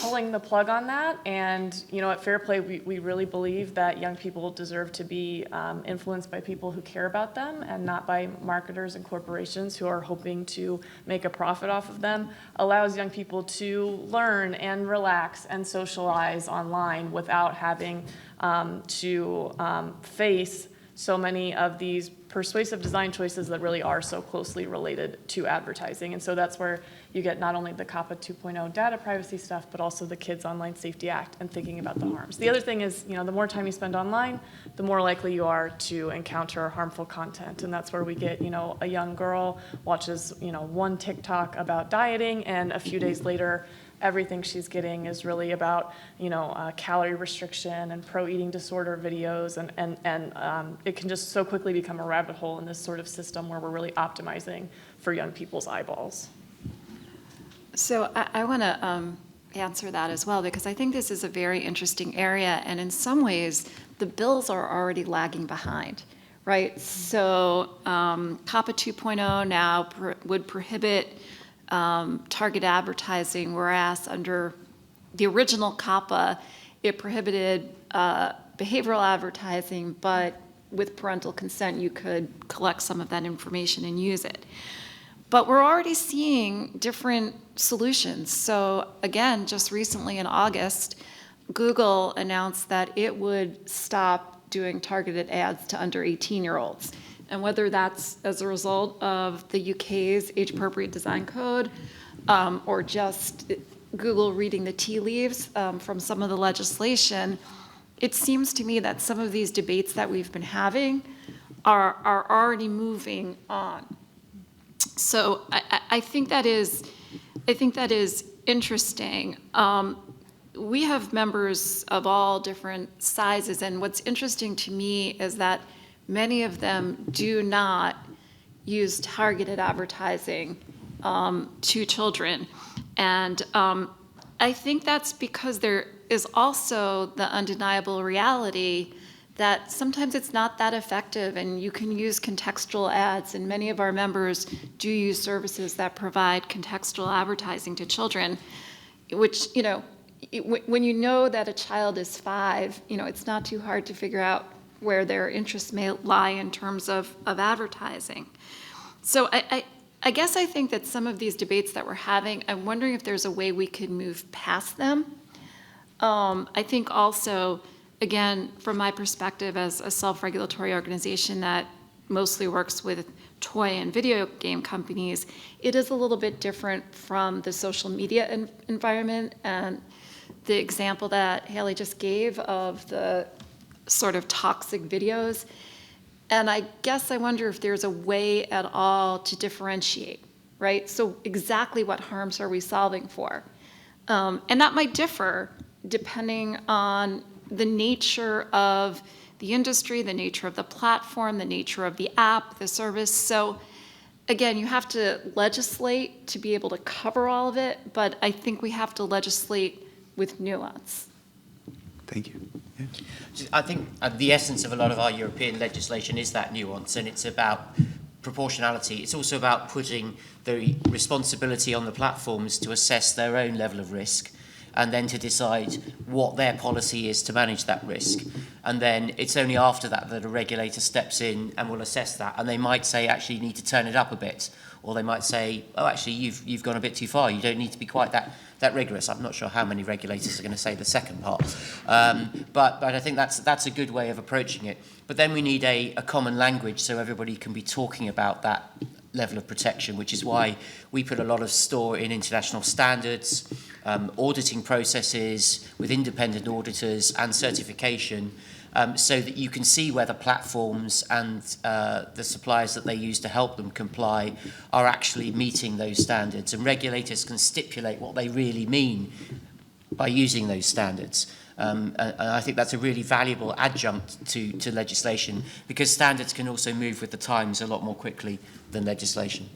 [SPEAKER 4] pulling the plug on that. And, at Fair Play, we really believe that young people deserve to be influenced by people who care about them and not by marketers and corporations who are hoping to make a profit off of them. Allows young people to learn and relax and socialize online without having to face so many of these persuasive design choices that really are so closely related to advertising. And so that's where you get not only the COPPA 2.0 data privacy stuff, but also the Kids Online Safety Act and thinking about the harms. The other thing is, the more time you spend online, the more likely you are to encounter harmful content. And that's where we get, a young girl watches, one TikTok about dieting, and a few days later, everything she's getting is really about, calorie restriction and pro-eating disorder videos, and it can just so quickly become a rabbit hole in this sort of system where we're really optimizing for young people's eyeballs.
[SPEAKER 7] So I want to answer that as well, because I think this is a very interesting area, and in some ways, the bills are already lagging behind, right? So COPPA 2.0 now would prohibit target advertising, whereas under the original COPPA, it prohibited behavioral advertising, but with parental consent, you could collect some of that information and use it. But we're already seeing different solutions. So again, just recently in August, Google announced that it would stop doing targeted ads to under 18-year-olds. And whether that's as a result of the UK's age-appropriate design code, or just Google reading the tea leaves from some of the legislation, it seems to me that some of these debates that we've been having are already moving on. So I think that is interesting. We have members of all different sizes, and what's interesting to me is that many of them do not use targeted advertising to children. And I think that's because there is also the undeniable reality that sometimes it's not that effective, and you can use contextual ads, and many of our members do use services that provide contextual advertising to children, which, when you know that a child is 5, it's not too hard to figure out where their interests may lie in terms of advertising. So I guess I think that some of these debates that we're having, I'm wondering if there's a way we could move past them. I think also, again, from my perspective as a self-regulatory organization that mostly works with toy and video game companies, it is a little bit different from the social media environment. And the example that Haley just gave of the sort of toxic videos. And I guess I wonder if there's a way at all to differentiate, right? So exactly what harms are we solving for? And that might differ depending on the nature of the industry, the nature of the platform, the nature of the app, the service. So again, you have to legislate to be able to cover all of it, but I think we have to legislate with nuance.
[SPEAKER 1] Thank you. Yeah.
[SPEAKER 6] I think the essence of a lot of our European legislation is that nuance, and it's about proportionality. It's also about putting the responsibility on the platforms to assess their own level of risk, and then to decide what their policy is to manage that risk. And then it's only after that that a regulator steps in and will assess that. And they might say, actually, you need to turn it up a bit. Or they might say, oh, actually, you've gone a bit too far. You don't need to be quite that rigorous. I'm not sure how many regulators are going to say the second part. But I think that's a good way of approaching it. But then we need a common language so everybody can be talking about that level of protection, which is why we put a lot of store in international standards, auditing processes with independent auditors and certification, so that you can see whether platforms and the suppliers that they use to help them comply are actually meeting those standards. And regulators can stipulate what they really mean by using those standards. And I think that's a really valuable adjunct to legislation, because standards can also move with the times a lot more quickly than legislation.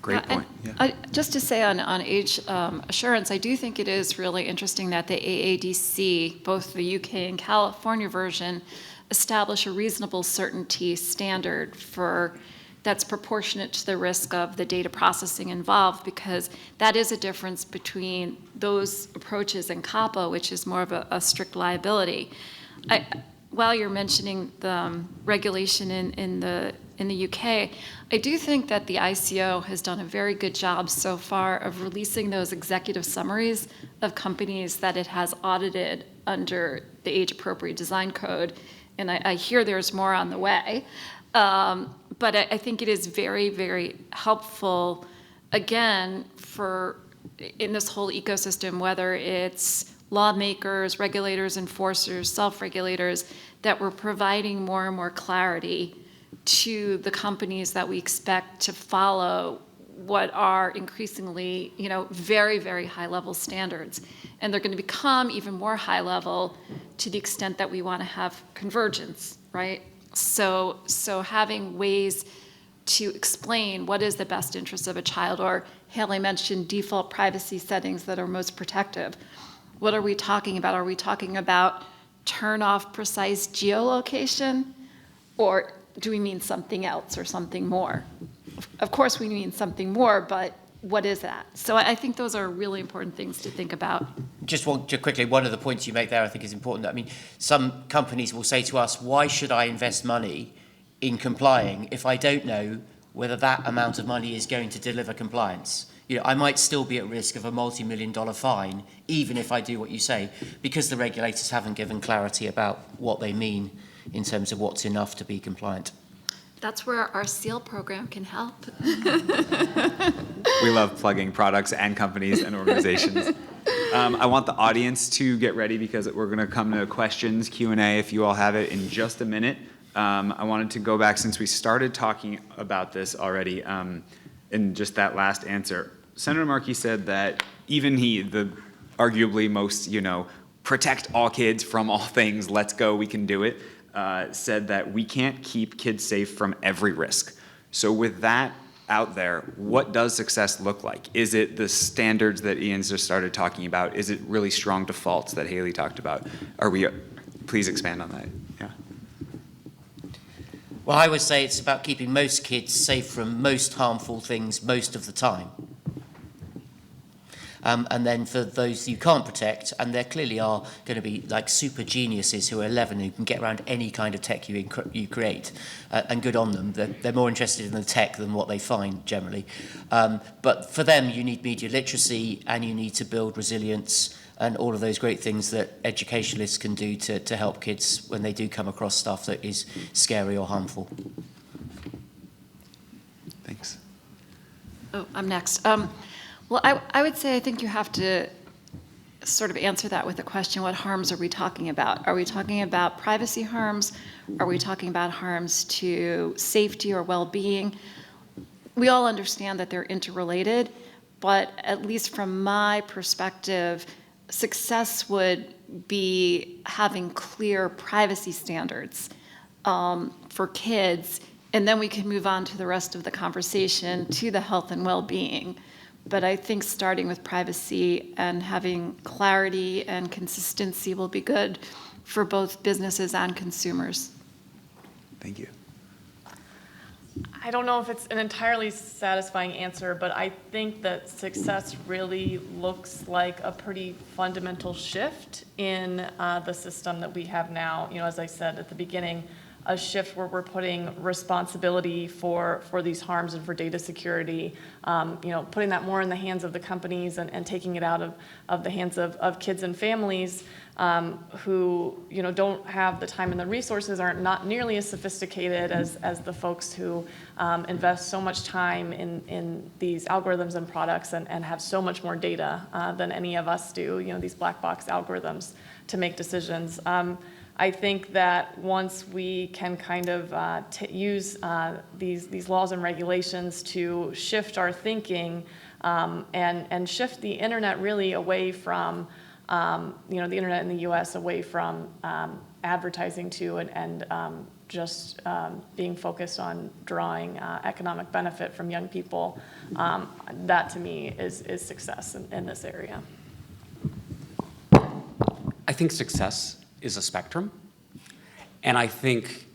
[SPEAKER 1] Great
[SPEAKER 7] Yeah,
[SPEAKER 1] point. Yeah.
[SPEAKER 7] Just to say on age assurance, I do think it is really interesting that the AADC, both the UK and California version, establish a reasonable certainty standard that's proportionate to the risk of the data processing involved, because that is a difference between those approaches and COPPA, which is more of a strict liability. While you're mentioning the regulation in the UK, I do think that the ICO has done a very good job so far of releasing those executive summaries of companies that it has audited under the age-appropriate design code, and I hear there's more on the way. But I think it is very, very helpful, again, in this whole ecosystem, whether it's lawmakers, regulators, enforcers, self-regulators, that we're providing more and more clarity to the companies that we expect to follow what are increasingly, very, very high-level standards. And they're going to become even more high-level to the extent that we want to have convergence, right? So having ways to explain what is the best interest of a child, or Haley mentioned default privacy settings that are most protective. What are we talking about? Are we talking about turn off precise geolocation, or do we mean something else or something more? Of course we mean something more, but what is that? So I think those are really important things to think about.
[SPEAKER 6] Just quickly, one of the points you make there I think is important. I mean, some companies will say to us, why should I invest money in complying if I don't know whether that amount of money is going to deliver compliance? I might still be at risk of a multi-million-dollar fine, even if I do what you say, because the regulators haven't given clarity about what they mean in terms of what's enough to be compliant.
[SPEAKER 7] That's where our SEAL program can help.
[SPEAKER 1] We love plugging products and companies and organizations. I want the audience to get ready, because we're going to come to questions, Q&A, if you all have it, in just a minute. I wanted to go back, since we started talking about this already, in just that last answer. Senator Markey said that even he, the arguably most, protect all kids from all things, let's go, we can do it, said that we can't keep kids safe from every risk. So with that out there, what does success look like? Is it the standards that Ian's just started talking about? Is it really strong defaults that Haley talked about? Please expand on that. Yeah.
[SPEAKER 6] Well, I would say it's about keeping most kids safe from most harmful things most of the time. And then for those you can't protect, and there clearly are going to be like super geniuses who are 11 who can get around any kind of tech you create, and good on them. They're more interested in the tech than what they find generally. But for them, you need media literacy and you need to build resilience and all of those great things that educationalists can do to help kids when they do come across stuff that is scary or harmful.
[SPEAKER 1] Thanks.
[SPEAKER 7] Oh, I'm next. Well, I would say I think you have to sort of answer that with a question, what harms are we talking about? Are we talking about privacy harms? Are we talking about harms to safety or well-being? We all understand that they're interrelated, but at least from my perspective, success would be having clear privacy standards for kids, and then we can move on to the rest of the conversation, to the health and well-being. But I think starting with privacy and having clarity and consistency will be good for both businesses and consumers.
[SPEAKER 1] Thank you.
[SPEAKER 4] I don't know if it's an entirely satisfying answer, but I think that success really looks like a pretty fundamental shift in the system that we have now. You know, as I said at the beginning, a shift where we're putting responsibility for these harms and for data security, you know, putting that more in the hands of the companies and taking it out of the hands of kids and families who, you know, don't have the time and the resources, aren't not nearly as sophisticated as the folks who invest so much time in these algorithms and products and have so much more data than any of us do, you know, these black box algorithms to make decisions. I think that once we can kind of use these laws and regulations to shift our thinking and shift the internet really away from, you know, the internet in the U.S. away from advertising to and just being focused on drawing economic benefit from young people, that to me is success in this area.
[SPEAKER 3] I think success is a spectrum, and I think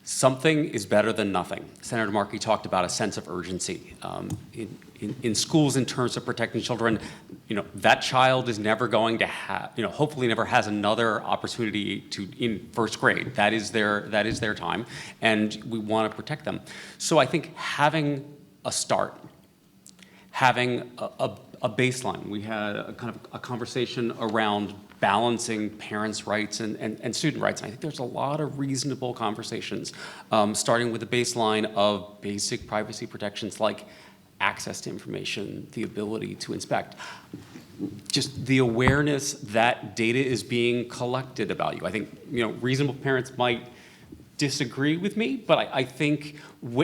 [SPEAKER 3] something is better than nothing. Senator Markey talked about a sense of urgency in schools in terms of protecting children. You know, that child is never going to have, you know, hopefully never has another opportunity to in first grade. That is their time, and we want to protect them. So I think having a start, having a baseline. We had a kind of a conversation around balancing parents' rights and student rights. And I think there's a lot of reasonable conversations, starting with a baseline of basic privacy protections like access to information, the ability to inspect, just the awareness that data is being collected about you. I think, you know, reasonable parents might disagree with me, but I think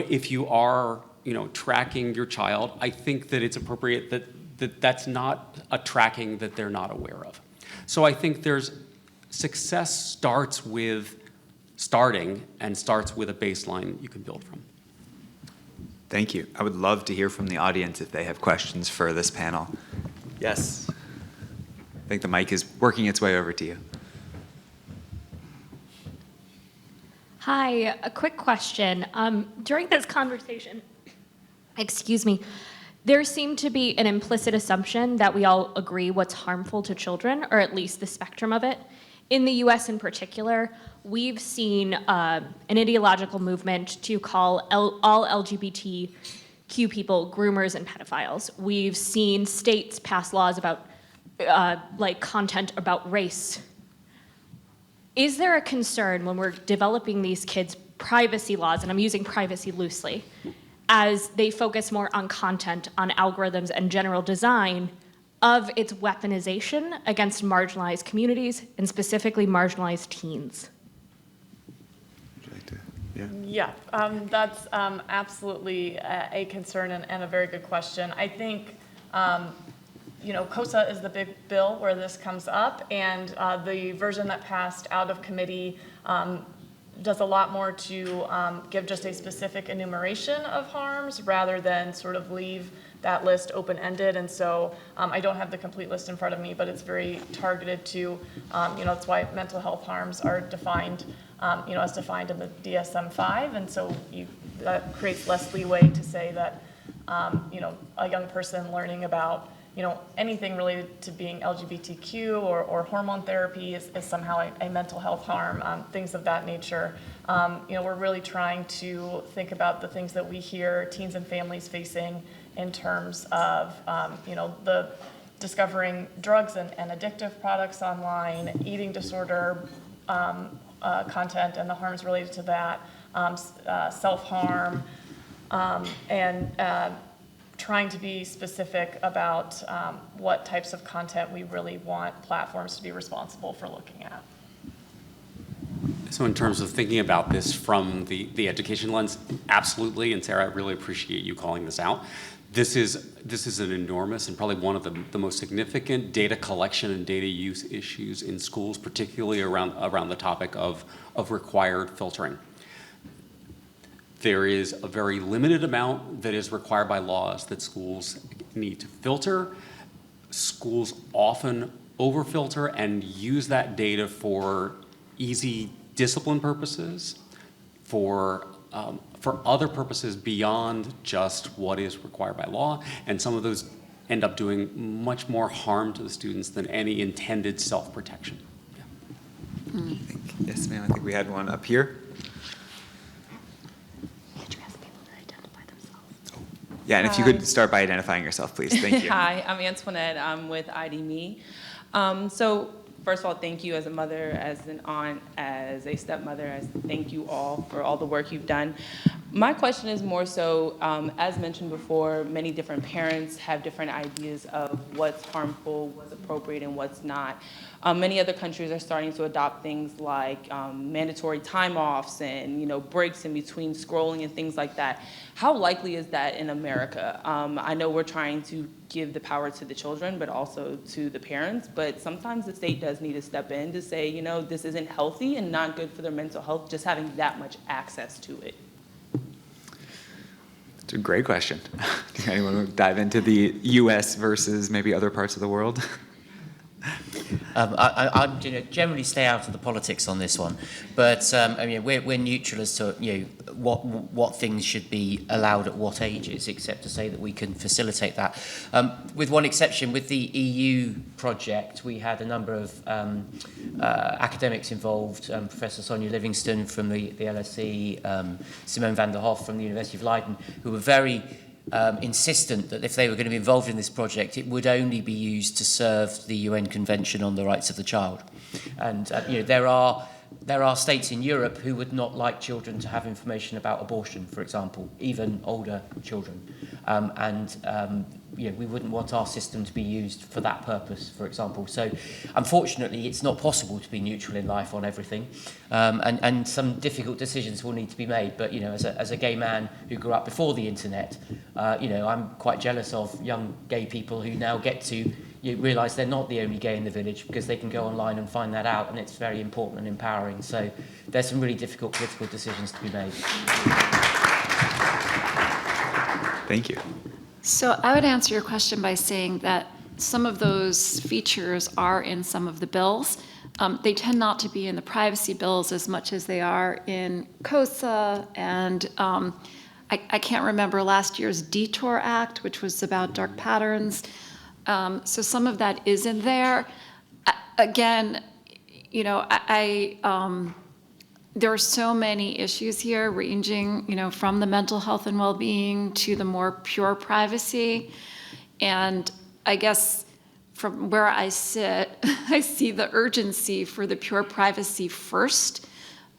[SPEAKER 3] if you are, you know, tracking your child, I think that it's appropriate that's not a tracking that they're not aware of. So I think success starts with starting and starts with a baseline you can build from.
[SPEAKER 8] Thank you. I would love to hear from the audience if they have questions for this panel. Yes. I think the mic is working its way over to you.
[SPEAKER 9] Hi, a quick question. During this conversation, excuse me, there seemed to be an implicit assumption that we all agree what's harmful to children, or at least the spectrum of it. In the US in particular, we've seen an ideological movement to call all LGBTQ people groomers and pedophiles. We've seen states pass laws about like content about race. Is there a concern when we're developing these kids' privacy laws, and I'm using privacy loosely, as they focus more on content, on algorithms and general design, of its weaponization against marginalized communities and specifically marginalized teens?
[SPEAKER 1] Would you like to? Yeah.
[SPEAKER 4] Yeah, that's absolutely a concern and a very good question. I think, you know, COSA is the big bill where this comes up, and the version that passed out of committee does a lot more to give just a specific enumeration of harms rather than sort of leave that list open-ended. And so I don't have the complete list in front of me, but it's very targeted to, you know, that's why mental health harms are defined, you know, as defined in the DSM-5. And so that creates less leeway to say that, you know, a young person learning about, anything related to being LGBTQ or hormone therapy is somehow a mental health harm, things of that nature. We're really trying to think about the things that we hear teens and families facing in terms of, the discovering drugs and addictive products online, eating disorder content and the harms related to that, self-harm, and trying to be specific about what types of content we really want platforms to be responsible for looking at.
[SPEAKER 3] So in terms of thinking about this from the education lens, absolutely, and Sarah, I really appreciate you calling this out. This is an enormous and probably one of the most significant data collection and data use issues in schools, particularly around the topic of required filtering. There is a very limited amount that is required by laws that schools need to filter. Schools often overfilter and use that data for easy discipline purposes, for other purposes beyond just what is required by law, and some of those end up doing much more harm to the students than any intended self-protection. Yeah.
[SPEAKER 8] Yes, ma'am, I think we had one up here. Yeah, and if you could start by identifying yourself, please. Thank you.
[SPEAKER 10] Hi, I'm Antoinette. I'm with ID.me. So first of all, thank you as a mother, as an aunt, as a stepmother. Thank you all for all the work you've done. My question is more so, as mentioned before, many different parents have different ideas of what's harmful, what's appropriate, and what's not. Many other countries are starting to adopt things like mandatory time-offs and breaks in between scrolling and things like that. How likely is that in America? I know we're trying to give the power to the children, but also to the parents. But sometimes the state does need to step in to say, this isn't healthy and not good for their mental health, just having that much access to it.
[SPEAKER 8] It's a great question. Anyone want to dive into the U.S. versus maybe other parts of the world?
[SPEAKER 6] I'm generally stay out of the politics on this one, but we're neutral as to what things should be allowed at what ages, except to say that we can facilitate that. With one exception, with the EU project, we had a number of academics involved, Professor Sonia Livingston from the LSE, Simone van der Hoff from the University of Leiden, who were very insistent that if they were going to be involved in this project, it would only be used to serve the UN Convention on the Rights of the Child. And there are states in Europe who would not like children to have information about abortion, for example, even older children. We wouldn't want our system to be used for that purpose, for example. So, unfortunately, it's not possible to be neutral in life on everything, and some difficult decisions will need to be made. But as a gay man who grew up before the internet, I'm quite jealous of young gay people who now get to realise they're not the only gay in the village because they can go online and find that out, and it's very important and empowering. So, there's some really difficult political decisions to be made.
[SPEAKER 8] Thank you.
[SPEAKER 7] So I would answer your question by saying that some of those features are in some of the bills. They tend not to be in the privacy bills as much as they are in COSA, and I can't remember last year's Detour Act, which was about dark patterns. So some of that is in there. Again, there are so many issues here ranging, from the mental health and well-being to the more pure privacy. And I guess from where I sit, I see the urgency for the pure privacy first.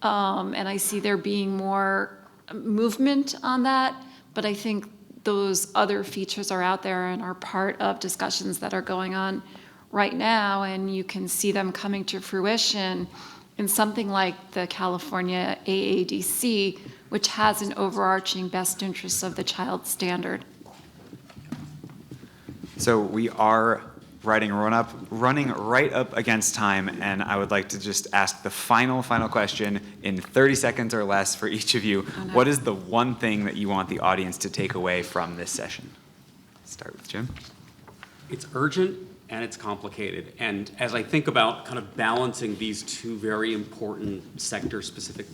[SPEAKER 7] And I see there being more movement on that. But I think those other features are out there and are part of discussions that are going on right now. And you can see them coming to fruition in something like the California AADC, which has an overarching best interests of the child standard.
[SPEAKER 8] So we are running right up against time, and I would like to just ask the final question in 30 seconds or less for each of you.
[SPEAKER 7] Oh, no.
[SPEAKER 8] What is the one thing that you want the audience to take away from this session? Start with Jim.
[SPEAKER 3] It's urgent and it's complicated. And as I think about kind of balancing these two very important sector-specific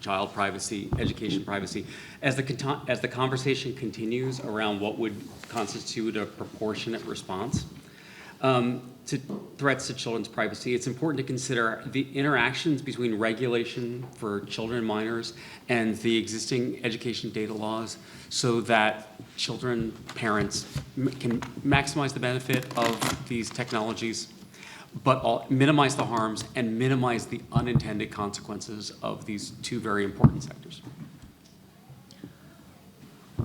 [SPEAKER 3] child privacy, education privacy. As the conversation continues around what would constitute a proportionate response to threats to children's privacy, it's important to consider the interactions between regulation for children and minors and the existing education data laws so that children, parents can maximize the benefit of these technologies, but minimize the harms and minimize the unintended consequences of these two very important sectors.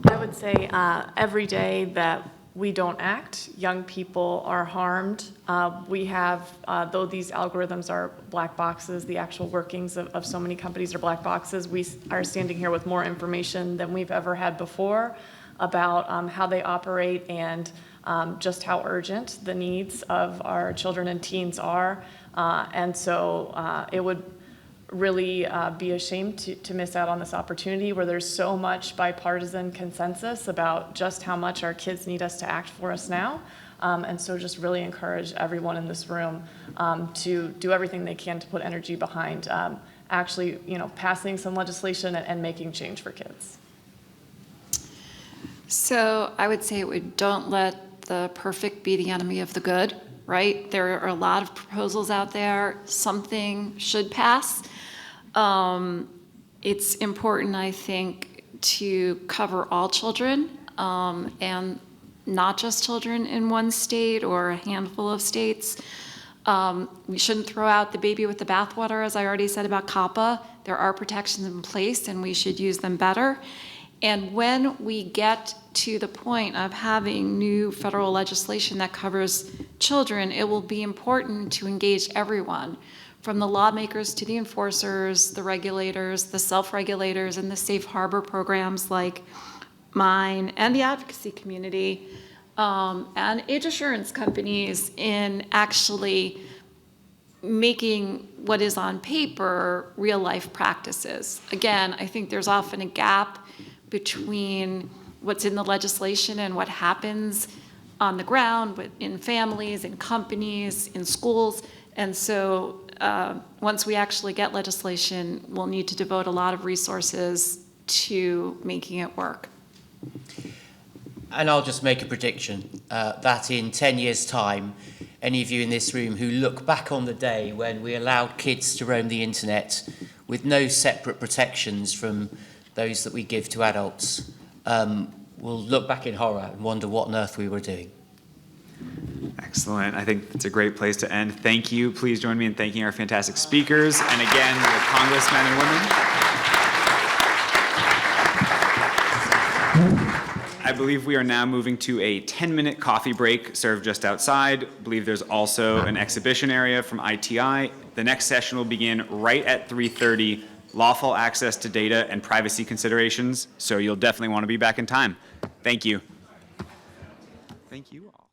[SPEAKER 4] I would say every day that we don't act, young people are harmed. We have, though these algorithms are black boxes, the actual workings of so many companies are black boxes, we are standing here with more information than we've ever had before about how they operate and just how urgent the needs of our children and teens are. And so it would really be a shame to miss out on this opportunity where there's so much bipartisan consensus about just how much our kids need us to act for us now. And so just really encourage everyone in this room to do everything they can to put energy behind actually, passing some legislation and making change for kids.
[SPEAKER 7] So I would say don't let the perfect be the enemy of the good, right? There are a lot of proposals out there. Something should pass. It's important, I think, to cover all children and not just children in one state or a handful of states. We shouldn't throw out the baby with the bathwater, as I already said about COPPA. There are protections in place, and we should use them better. And when we get to the point of having new federal legislation that covers children, it will be important to engage everyone, from the lawmakers to the enforcers, the regulators, the self-regulators, and the safe harbor programs like mine, and the advocacy community, and age assurance companies in actually making what is on paper real-life practices. Again, I think there's often a gap between what's in the legislation and what happens on the ground in families, in companies, in schools. And so once we actually get legislation, we'll need to devote a lot of resources to making it work.
[SPEAKER 6] And I'll just make a prediction that in 10 years' time, any of you in this room who look back on the day when we allowed kids to roam the internet with no separate protections from those that we give to adults, will look back in horror and wonder what on earth we were doing.
[SPEAKER 8] Excellent. I think it's a great place to end. Thank you. Please join me in thanking our fantastic speakers and again, the congressmen and women. I believe we are now moving to a 10-minute coffee break served just outside. I believe there's also an exhibition area from ITI. The next session will begin right at 3:30, lawful access to data and privacy considerations. So you'll definitely want to be back in time. Thank you. Thank you all.